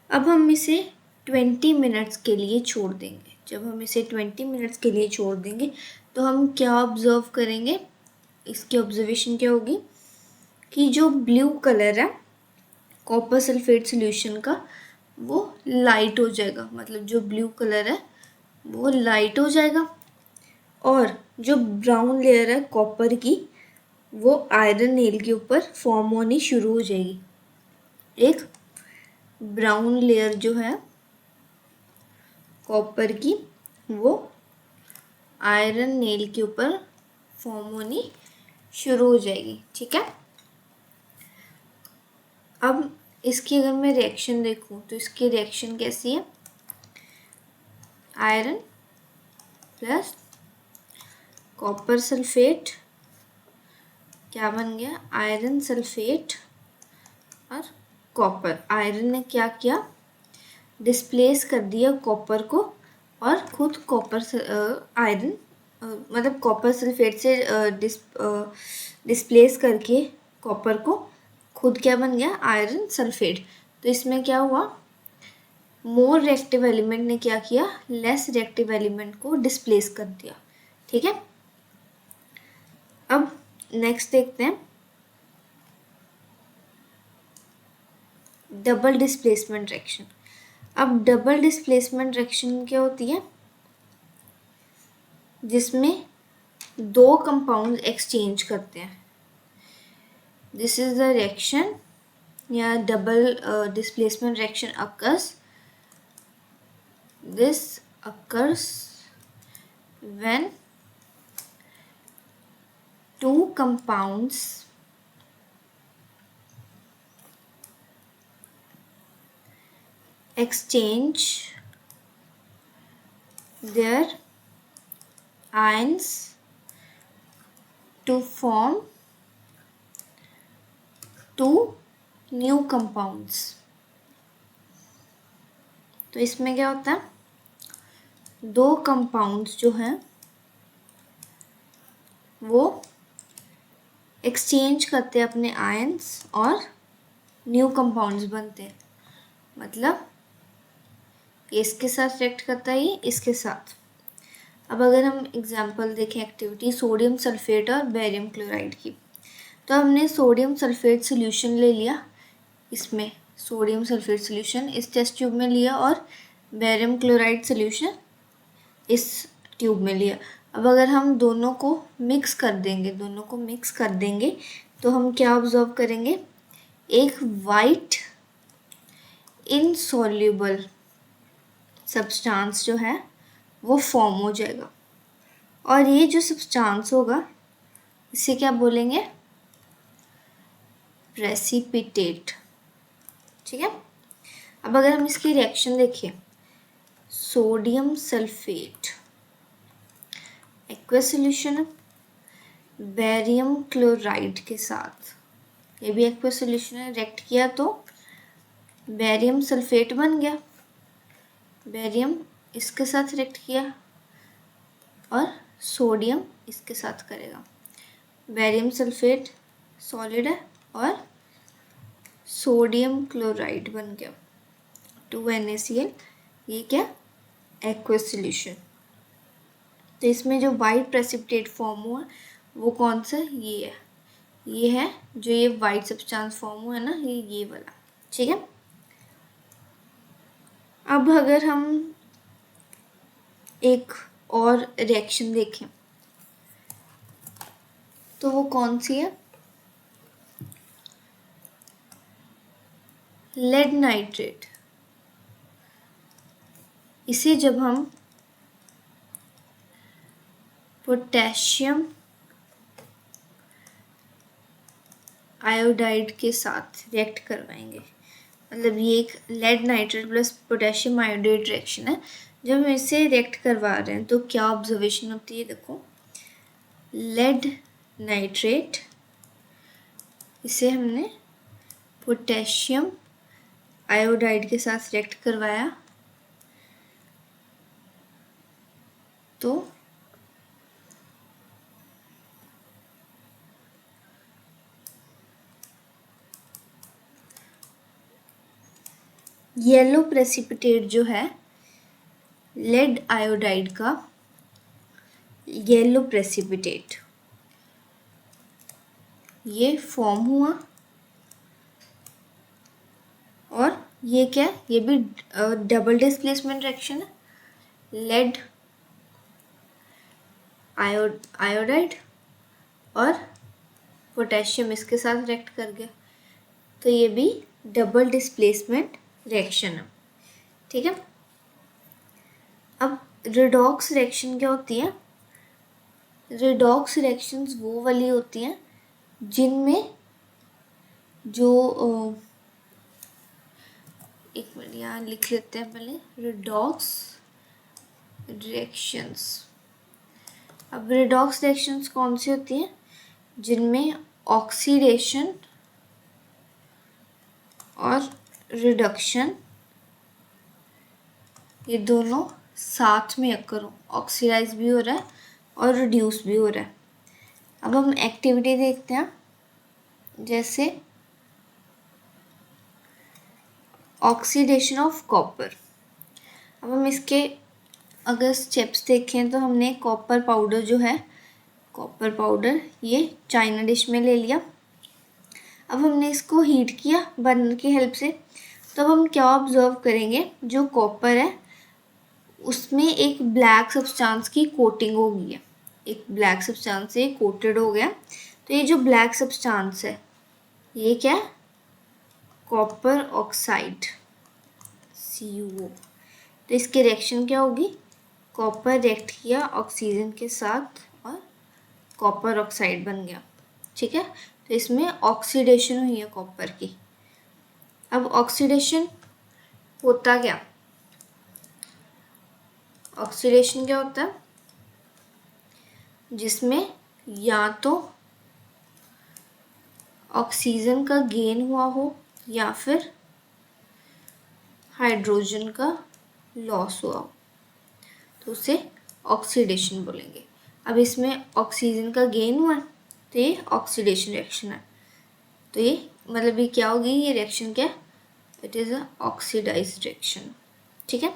अब हम इसे 20 मिनट्स के लिए छोड़ देंगे। जब हम इसे 20 मिनट्स के लिए छोड़ देंगे तो हम क्या ऑब्जर्व करेंगे, इसकी ऑब्जर्वेशन क्या होगी कि जो ब्लू कलर है कॉपर सल्फेट सॉल्यूशन का वो लाइट हो जाएगा, मतलब जो ब्लू कलर है वो लाइट हो जाएगा, और जो ब्राउन लेयर है कॉपर की वो आयरन नेल के ऊपर फॉर्म होनी शुरू हो जाएगी। एक ब्राउन लेयर जो है कॉपर की वो आयरन नेल के ऊपर फॉर्म होनी शुरू हो जाएगी। ठीक है। अब इसकी अगर मैं रिएक्शन देखूं तो इसकी रिएक्शन कैसी है, आयरन प्लस कॉपर सल्फेट क्या बन गया, आयरन सल्फेट और कॉपर। आयरन ने क्या किया, डिस्प्लेस कर दिया कॉपर को, और खुद कॉपर आयरन मतलब कॉपर सल्फेट से डिस्प्लेस करके कॉपर को खुद क्या बन गया, आयरन सल्फेट। तो इसमें क्या हुआ, मोर रिएक्टिव एलिमेंट ने क्या किया, लेस रिएक्टिव एलिमेंट को डिस्प्लेस कर दिया। ठीक है। अब नेक्स्ट देखते हैं डबल डिस्प्लेसमेंट रिएक्शन। अब डबल डिस्प्लेसमेंट रिएक्शन क्या होती है, जिसमें दो कंपाउंड एक्सचेंज करते हैं। दिस इज द रिएक्शन या double displacement reaction occurs. This occurs when two compounds exchange their ions to form two new compounds. तो इसमें क्या होता है, दो कंपाउंड्स जो हैं वो एक्सचेंज करते हैं अपने आयंस और न्यू कंपाउंड्स बनते हैं, मतलब इसके साथ रिएक्ट करता है ये इसके साथ। अब अगर हम एग्जांपल देखें एक्टिविटी सोडियम सल्फेट और बेरियम क्लोराइड की, तो हमने सोडियम सल्फेट सॉल्यूशन ले लिया, इसमें सोडियम सल्फेट सॉल्यूशन इस टेस्ट ट्यूब में लिया और बेरियम क्लोराइड सॉल्यूशन इस ट्यूब में लिया। अब अगर हम दोनों को मिक्स कर देंगे तो हम क्या ऑब्जर्व करेंगे, एक वाइट इनसॉल्युबल सब्सटेंस जो है वो फॉर्म हो जाएगा। और ये जो सब्सटेंस होगा इसे क्या बोलेंगे? प्रेसिपिटेट। ठीक है। अब अगर हम इसकी रिएक्शन देखें, सोडियम सल्फेट एक्वस सॉल्यूशन है बेरियम क्लोराइड के साथ, ये भी एक्वस सॉल्यूशन है। रिएक्ट किया तो बेरियम सल्फेट बन गया, बेरियम इसके साथ रिएक्ट किया और सोडियम इसके साथ करेगा। बेरियम सल्फेट सॉलिड है और सोडियम क्लोराइड बन गया 2NaCl। ये क्या? Aqueous solution. तो इसमें जो वाइट प्रेसिपिटेट फॉर्म हुआ वो कौन सा? ये है जो ये वाइट सब्सटेंस फॉर्म हुआ है ना, ये वाला। ठीक है। अब अगर हम एक और रिएक्शन देखें तो वो कौन सी है? Lead nitrate. इसे जब हम पोटेशियम आयोडाइड के साथ रिएक्ट करवाएंगे, मतलब ये एक lead nitrate plus potassium iodide reaction है। जब हम इसे रिएक्ट करवा रहे हैं तो क्या ऑब्जर्वेशन होती है? देखो, लेड नाइट्रेट, इसे हमने पोटेशियम आयोडाइड के साथ रिएक्ट करवाया तो येलो प्रेसिपिटेट जो है लेड आयोडाइड का, येलो प्रेसिपिटेट ये फॉर्म हुआ। और ये क्या है? ये भी डबल डिस्प्लेसमेंट रिएक्शन है। लेड आयोडाइड और पोटेशियम इसके साथ रिएक्ट कर गया, तो ये भी डबल डिस्प्लेसमेंट रिएक्शन है। ठीक है। अब रिडॉक्स रिएक्शन क्या होती है? रिडॉक्स रिएक्शंस वो वाली होती हैं जिनमें जो एक मिनट यहाँ लिख लेते हैं पहले, रिडॉक्स रिएक्शंस। अब रिडॉक्स रिएक्शंस कौन सी होती हैं? जिनमें ऑक्सीडेशन और रिडक्शन ये दोनों साथ में अकर हो, ऑक्सीडाइज भी हो रहा है और रिड्यूस भी हो रहा है। अब हम एक्टिविटी देखते हैं, जैसे ऑक्सीडेशन ऑफ कॉपर। अब हम इसके अगर स्टेप्स देखें तो हमने कॉपर पाउडर जो है, कॉपर पाउडर ये चाइना डिश में ले लिया। अब हमने इसको हीट किया बर्नर की हेल्प से, तो अब हम क्या ऑब्जर्व करेंगे? जो कॉपर है उसमें एक ब्लैक सब्सटेंस की कोटिंग हो गई है, एक ब्लैक सब्सटेंस से कोटेड हो गया। तो ये जो ब्लैक सब्सटेंस है ये क्या है? Copper oxide CuO। तो इसकी रिएक्शन क्या होगी? कॉपर रिएक्ट किया ऑक्सीजन के साथ और कॉपर ऑक्साइड बन गया। ठीक है। तो इसमें ऑक्सीडेशन हुई है कॉपर की। अब ऑक्सीडेशन होता क्या? ऑक्सीडेशन क्या होता है? जिसमें या तो ऑक्सीजन का गेन हुआ हो या फिर हाइड्रोजन का लॉस हुआ हो, तो उसे ऑक्सीडेशन बोलेंगे। अब इसमें ऑक्सीजन का गेन हुआ तो ये ऑक्सीडेशन रिएक्शन है। तो ये मतलब ये क्या होगी? ये रिएक्शन क्या? It is a oxidized reaction. ठीक है।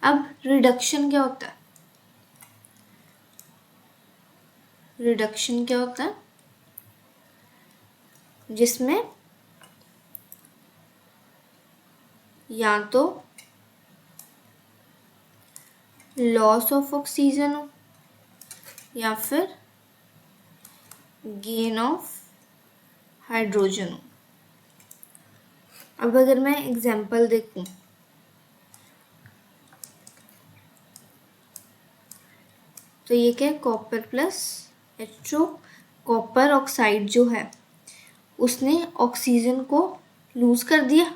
अब रिडक्शन क्या होता है? रिडक्शन क्या होता है? जिसमें या तो लॉस ऑफ ऑक्सीजन हो या फिर गेन ऑफ हाइड्रोजन हो। अब अगर मैं एग्जांपल देखूं, तो ये क्या है, copper plus H2। Copper oxide जो है उसने ऑक्सीजन को लूज कर दिया,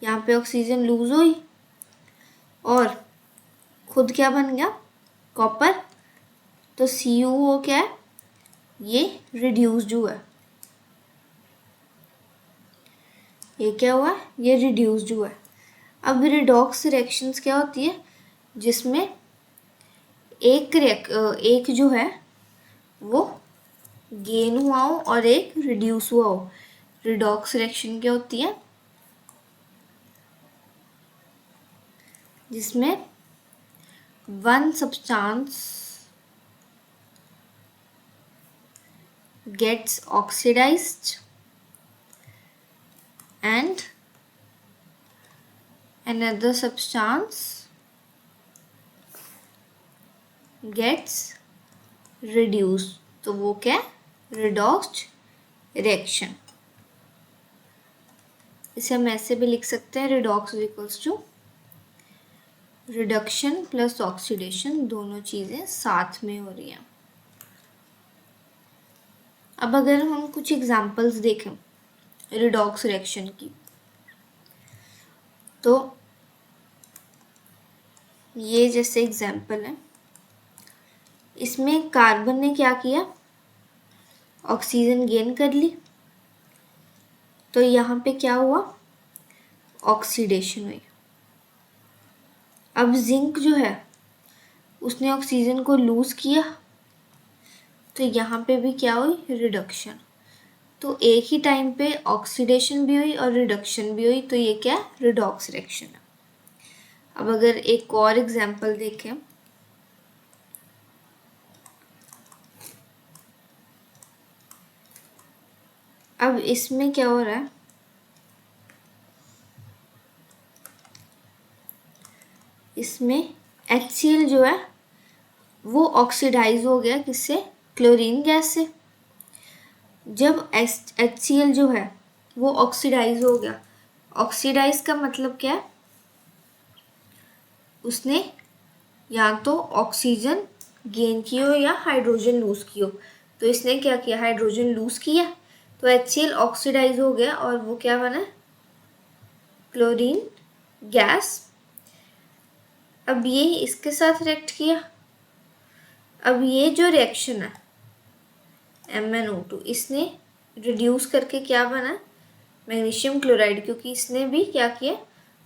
यहाँ पे ऑक्सीजन लूज हुई और खुद क्या बन गया, कॉपर। तो CuO क्या है, ये रिड्यूस्ड हुआ है, ये क्या हुआ, ये रिड्यूस्ड हुआ है। अब रिडॉक्स रिएक्शंस क्या होती है, जिसमें एक जो है वो गेन हुआ हो और एक रिड्यूस हुआ हो। रिडॉक्स रिएक्शन क्या होती है, जिसमें one substance gets oxidized and another substance gets reduced, तो वो क्या है, redoxed reaction। इसे हम ऐसे भी लिख सकते हैं, redox equals to reduction plus oxidation, दोनों चीज़ें साथ में हो रही हैं। अब अगर हम कुछ एग्जांपल्स देखें रिडॉक्स रिएक्शन की, तो ये जैसे एग्जांपल है, इसमें कार्बन ने क्या किया, ऑक्सीजन गेन कर ली, तो यहाँ पे क्या हुआ, ऑक्सीडेशन हुई। अब जिंक जो है उसने ऑक्सीजन को लूज किया, तो यहाँ पे भी क्या हुई, रिडक्शन। तो एक ही टाइम पे ऑक्सीडेशन भी हुई और रिडक्शन भी हुई, तो ये क्या है, रिडॉक्स रिएक्शन है। अब अगर एक और एग्जांपल देखें, अब इसमें क्या हो रहा है, इसमें HCl जो है वो ऑक्सीडाइज हो गया, किससे, क्लोरीन गैस से। जब HCl जो है वो ऑक्सीडाइज हो गया, ऑक्सीडाइज का मतलब क्या है, उसने या तो ऑक्सीजन गेन की हो या हाइड्रोजन लूज की हो। तो इसने क्या किया, हाइड्रोजन लूज किया, तो HCl ऑक्सीडाइज हो गया और वो क्या बना, क्लोरीन गैस। अब ये इसके साथ रिएक्ट किया, अब ये जो रिएक्शन है MnO2, इसने रिड्यूस करके क्या बना, मैग्नीशियम क्लोराइड, क्योंकि इसने भी क्या किया,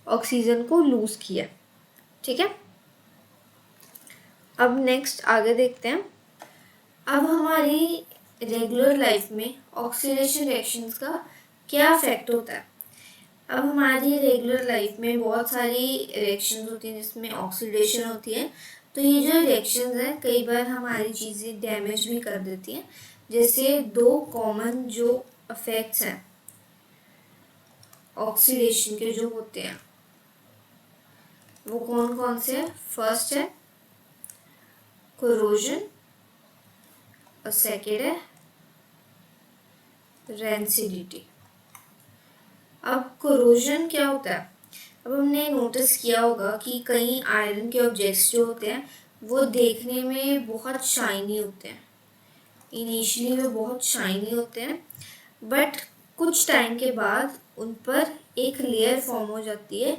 ऑक्सीजन को लूज किया। ठीक है, अब नेक्स्ट आगे देखते हैं। अब हमारी रेगुलर लाइफ में ऑक्सीडेशन रिएक्शंस का क्या इफेक्ट होता है। अब हमारी रेगुलर लाइफ में बहुत सारी रिएक्शंस होती हैं जिसमें ऑक्सीडेशन होती है। तो ये जो रिएक्शंस हैं कई बार हमारी चीज़ें डैमेज भी कर देती हैं। जैसे दो कॉमन जो इफेक्ट्स हैं ऑक्सीडेशन के जो होते हैं वो कौन कौन से हैं। फर्स्ट है कोरोजन और सेकेंड है रेंसिडिटी। अब कोरोजन क्या होता है, अब हमने नोटिस किया होगा कि कई आयरन के ऑब्जेक्ट्स जो होते हैं वो देखने में बहुत शाइनी होते हैं, इनिशियली वो बहुत शाइनी होते हैं, बट कुछ टाइम के बाद उन पर एक लेयर फॉर्म हो जाती है,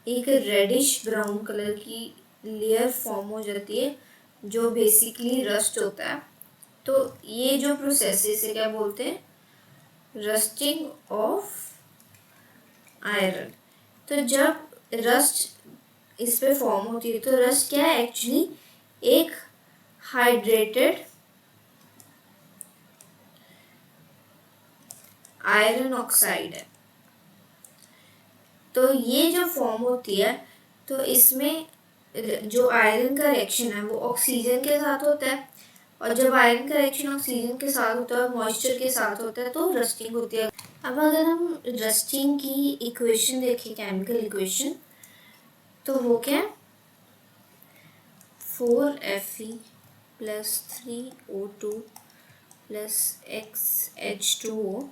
एक रेडिश ब्राउन कलर की लेयर फॉर्म हो जाती है जो बेसिकली रस्ट होता है। तो ये जो प्रोसेस है इसे क्या बोलते हैं, रस्टिंग ऑफ आयरन। तो जब रस्ट इस पे फॉर्म होती है, तो रस्ट क्या है, एक्चुअली एक हाइड्रेटेड आयरन ऑक्साइड है। तो ये जो फॉर्म होती है, तो इसमें जो आयरन का रिएक्शन है वो ऑक्सीजन के साथ होता है, और जब आयरन का रिएक्शन ऑक्सीजन के साथ होता है और मॉइस्चर के साथ होता है तो रस्टिंग होती है। अब अगर हम रस्टिंग की इक्वेशन देखें, केमिकल इक्वेशन, तो वो क्या है, 4Fe plus 3O2 plus XH2O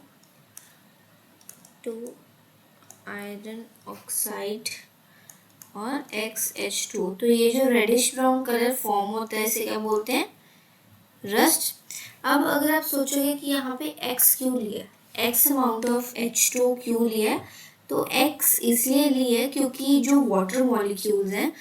2 iron oxide और XH2। तो ये जो रेडिश ब्राउन कलर फॉर्म होता है इसे क्या बोलते हैं? रस्ट। अब अगर आप सोचोगे कि यहाँ पे X क्यों लिया, X अमाउंट ऑफ H2 क्यों लिया, तो X इसलिए लिया क्योंकि जो वाटर मॉलिक्यूल्स हैं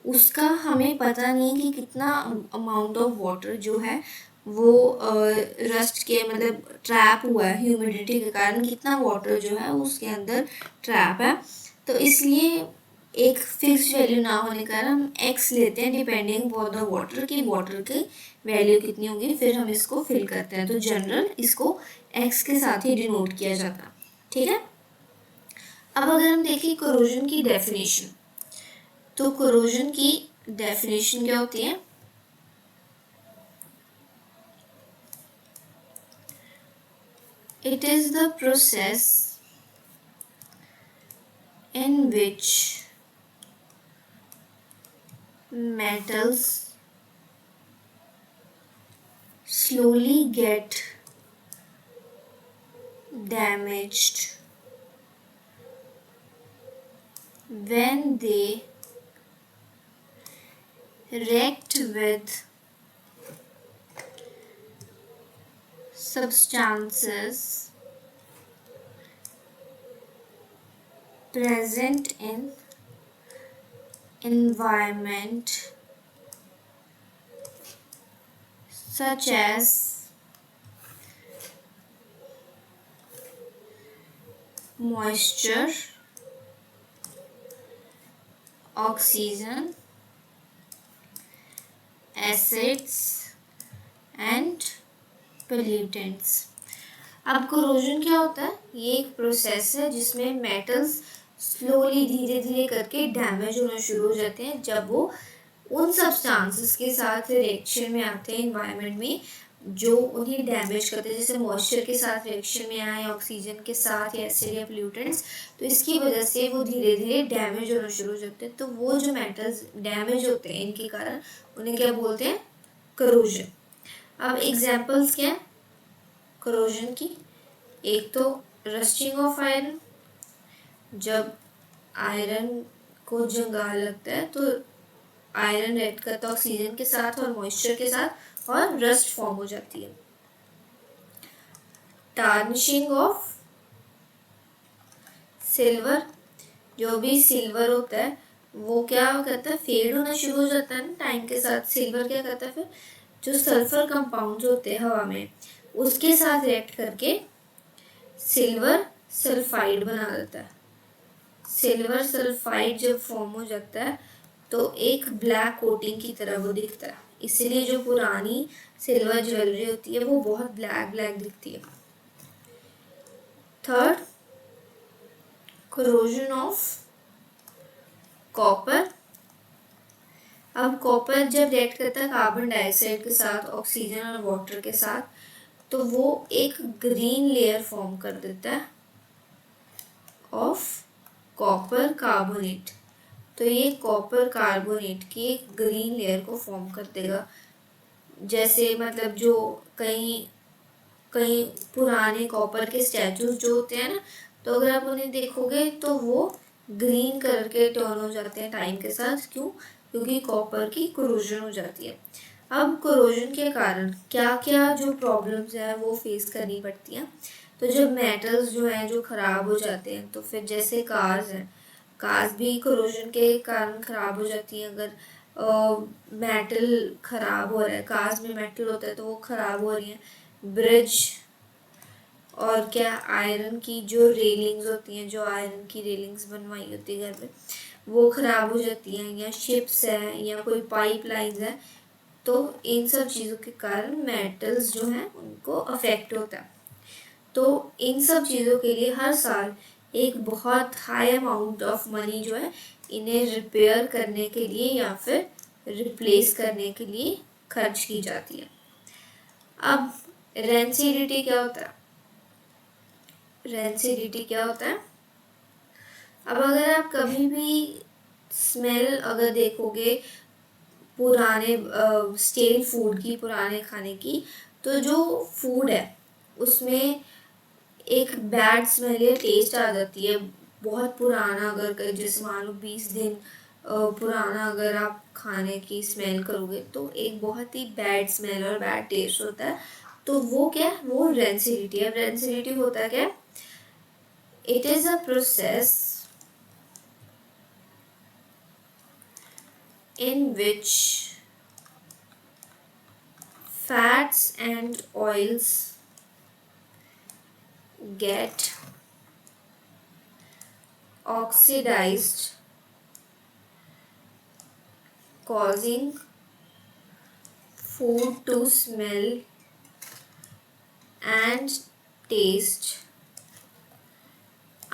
उसका हमें पता नहीं कि कितना अमाउंट ऑफ वाटर जो है वो रस्ट के मतलब ट्रैप हुआ है ह्यूमिडिटी के कारण, कितना वाटर जो है उसके अंदर ट्रैप है। तो इसलिए एक फिक्स वैल्यू ना होने के कारण हम x लेते हैं डिपेंडिंग अपॉन द वाटर की वाटर की वैल्यू कितनी होगी, फिर हम इसको फिल करते हैं। तो जनरल इसको x के साथ ही डिनोट किया जाता है। ठीक है। अब अगर हम देखें कोरोजन की डेफिनेशन, तो कोरोजन की डेफिनेशन क्या होती है? It is the process in which metals slowly get damaged when they react with substances present in environment such as moisture, oxygen, acids and pollutants। अब कोरोजन क्या होता है? ये एक प्रोसेस है जिसमें मेटल्स स्लोली धीरे धीरे करके डैमेज होना शुरू हो जाते हैं जब वो उन सब्सटेंसेस के साथ रिएक्शन में आते हैं एनवायरनमेंट में जो उन्हें डैमेज करते हैं, जैसे मॉइस्चर के साथ रिएक्शन में आए, ऑक्सीजन के साथ या एसिड या पोल्यूटेंट्स, तो इसकी वजह से वो धीरे धीरे डैमेज होना शुरू हो जाते हैं। तो वो जो मेटल्स डैमेज होते हैं इनके कारण उन्हें क्या बोलते हैं? करोजन। अब एग्जाम्पल्स क्या है करोजन की? एक तो रस्टिंग ऑफ आयरन, जब आयरन को जंगाल लगता है तो आयरन रिएक्ट करता है ऑक्सीजन के साथ और मॉइस्चर के साथ और रस्ट फॉर्म हो जाती है। टार्निशिंग ऑफ सिल्वर, जो भी सिल्वर होता है वो क्या करता है? फेड होना शुरू हो जाता है ना टाइम के साथ। सिल्वर क्या करता है फिर? जो सल्फर कंपाउंड्स होते हैं हवा में उसके साथ रिएक्ट करके सिल्वर सल्फाइड बना देता है। सिल्वर सल्फाइड जब फॉर्म हो जाता है तो एक ब्लैक कोटिंग की तरह वो दिखता है, इसलिए जो पुरानी सिल्वर ज्वेलरी होती है वो बहुत ब्लैक ब्लैक दिखती है। Third, corrosion of copper. अब कॉपर जब रिएक्ट करता है कार्बन डाइऑक्साइड के साथ, ऑक्सीजन और वाटर के साथ, तो वो एक ग्रीन लेयर फॉर्म कर देता है ऑफ कॉपर कार्बोनेट। तो ये कॉपर कार्बोनेट की एक ग्रीन लेयर को फॉर्म कर देगा। जैसे मतलब जो कई कई पुराने कॉपर के स्टैचूज जो होते हैं ना, तो अगर आप उन्हें देखोगे तो वो ग्रीन कलर के टर्न हो जाते हैं टाइम के साथ। क्यों? क्योंकि कॉपर की कोरोजन हो जाती है। अब कोरोजन के कारण क्या क्या जो प्रॉब्लम्स हैं वो फेस करनी पड़ती हैं। तो जब मेटल्स जो हैं जो ख़राब हो जाते हैं, तो फिर जैसे कार्स हैं, कार्स भी कोरोजन के कारण ख़राब हो जाती हैं। अगर मेटल ख़राब हो रहा है, कार्स में मेटल होता है तो वो ख़राब हो रही हैं। ब्रिज और क्या आयरन की जो रेलिंग्स होती हैं, जो आयरन की रेलिंग्स बनवाई होती है घर में, वो ख़राब हो जाती हैं, या शिप्स हैं या कोई पाइप लाइन्स हैं। तो इन सब चीज़ों के कारण मेटल्स जो हैं उनको अफेक्ट होता है। तो इन सब चीज़ों के लिए हर साल एक बहुत हाई अमाउंट ऑफ मनी जो है इन्हें रिपेयर करने के लिए या फिर रिप्लेस करने के लिए खर्च की जाती है। अब रेंसिडिटी क्या होता है? रेंसिडिटी क्या होता है? अब अगर आप कभी भी स्मेल अगर देखोगे पुराने स्टेल फूड की, पुराने खाने की, तो जो फूड है उसमें एक बैड स्मेल या टेस्ट आ जाती है। बहुत पुराना अगर जैसे मान लो 20 दिन पुराना अगर आप खाने की स्मेल करोगे तो एक बहुत ही बैड स्मेल और बैड टेस्ट होता है। तो वो क्या है, वो रेंसिडिटी है। रेंसिडिटी होता क्या है, it is a process in which fats and oils get oxidized, causing food to smell and taste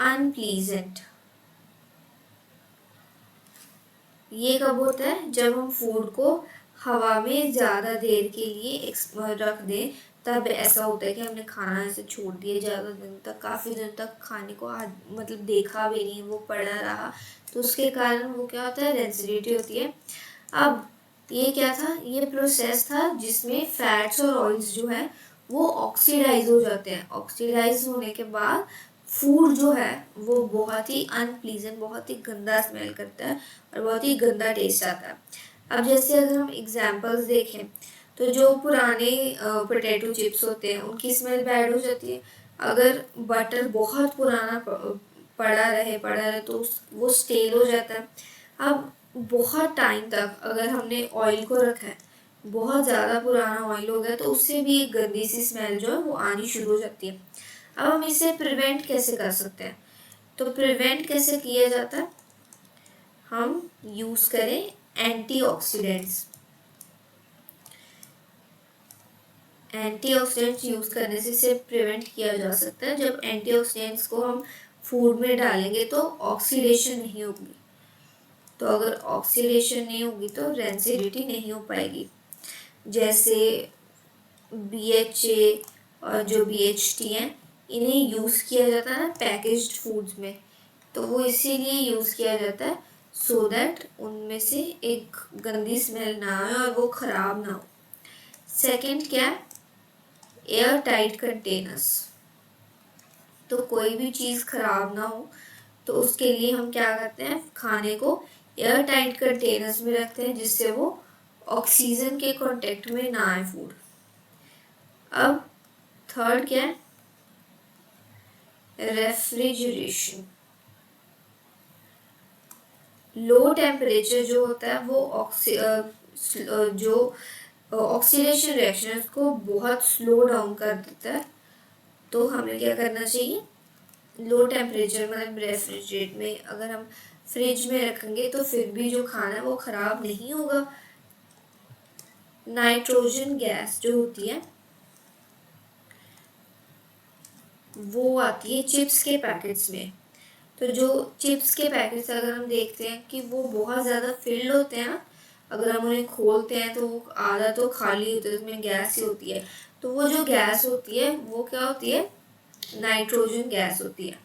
unpleasant. ये कब होता है, जब हम फूड को हवा में ज़्यादा देर के लिए रख दें, तब ऐसा होता है कि हमने खाना ऐसे छोड़ दिया ज़्यादा दिन तक, काफ़ी दिन तक खाने को मतलब देखा भी नहीं, वो पड़ा रहा, तो उसके कारण वो क्या होता है, रेंसिडिटी होती है। अब ये क्या था, ये प्रोसेस था जिसमें फैट्स और ऑयल्स जो है वो ऑक्सीडाइज हो जाते हैं। ऑक्सीडाइज होने के बाद फूड जो है वो बहुत ही अनप्लीजेंट, बहुत ही गंदा स्मेल करता है और बहुत ही गंदा टेस्ट आता है। अब जैसे अगर हम एग्जांपल्स देखें तो जो पुराने पोटैटो चिप्स होते हैं उनकी स्मेल बैड हो जाती है। अगर बटर बहुत पुराना पड़ा रहे तो वो स्टेल हो जाता है। अब बहुत टाइम तक अगर हमने ऑयल को रखा है, बहुत ज़्यादा पुराना ऑयल हो गया, तो उससे भी एक गंदी सी स्मेल जो है वो आनी शुरू हो जाती है। अब हम इसे प्रिवेंट कैसे कर सकते हैं, तो प्रिवेंट कैसे किया जाता है, हम यूज़ करें एंटीऑक्सीडेंट्स। एंटीऑक्सीडेंट्स यूज़ करने से इसे प्रिवेंट किया जा सकता है। जब एंटीऑक्सीडेंट्स को हम फूड में डालेंगे तो ऑक्सीडेशन नहीं होगी, तो अगर ऑक्सीडेशन नहीं होगी तो रेंसिडिटी नहीं हो पाएगी। जैसे BHA और जो BHT हैं, इन्हें यूज़ किया जाता है पैकेज्ड फूड्स में, तो वो इसीलिए यूज़ किया जाता है सो दैट उनमें से एक गंदी स्मेल ना आए और वो ख़राब ना हो। सेकंड क्या है, एयर टाइट कंटेनर्स। तो कोई भी चीज़ ख़राब ना हो तो उसके लिए हम क्या करते हैं, खाने को एयर टाइट कंटेनर्स में रखते हैं जिससे वो ऑक्सीजन के कांटेक्ट में ना आए फूड। अब थर्ड क्या है, रेफ्रिजरेशन। लो टेम्परेचर जो होता है वो जो ऑक्सीडेशन रिएक्शन को बहुत स्लो डाउन कर देता है। तो हमें क्या करना चाहिए, लो टेम्परेचर मतलब रेफ्रिजरेट में अगर हम फ्रिज में रखेंगे तो फिर भी जो खाना है वो ख़राब नहीं होगा। नाइट्रोजन गैस जो होती है वो आती है चिप्स के पैकेट्स में। तो जो चिप्स के पैकेट्स अगर हम देखते हैं कि वो बहुत ज़्यादा फिल्ड होते हैं ना, अगर हम उन्हें खोलते हैं तो आधा तो खाली होता है, उसमें गैस ही होती है। तो वो जो गैस होती है वो क्या होती है, नाइट्रोजन गैस होती है।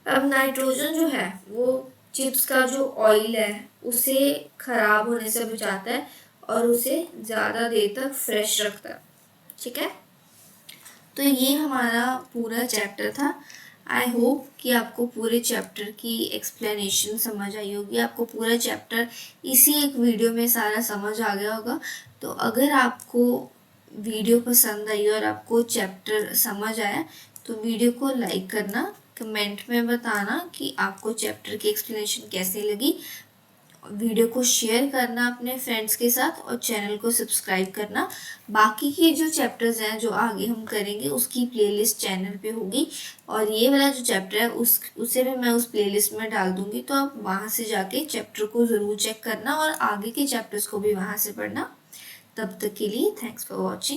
अब नाइट्रोजन जो है वो चिप्स का जो ऑयल है उसे ख़राब होने से बचाता है और उसे ज़्यादा देर तक फ्रेश रखता है। ठीक है, तो ये हमारा पूरा चैप्टर था। आई होप कि आपको पूरे चैप्टर की एक्सप्लेनेशन समझ आई होगी, आपको पूरा चैप्टर इसी एक वीडियो में सारा समझ आ गया होगा। तो अगर आपको वीडियो पसंद आई और आपको चैप्टर समझ आया तो वीडियो को लाइक करना, कमेंट में बताना कि आपको चैप्टर की एक्सप्लेनेशन कैसे लगी, वीडियो को शेयर करना अपने फ्रेंड्स के साथ और चैनल को सब्सक्राइब करना। बाकी के जो चैप्टर्स हैं जो आगे हम करेंगे उसकी प्लेलिस्ट चैनल पे होगी और ये वाला जो चैप्टर है उसे भी मैं उस प्लेलिस्ट में डाल दूँगी, तो आप वहाँ से जाके चैप्टर को ज़रूर चेक करना और आगे के चैप्टर्स को भी वहाँ से पढ़ना। तब तक के लिए थैंक्स फॉर वॉचिंग।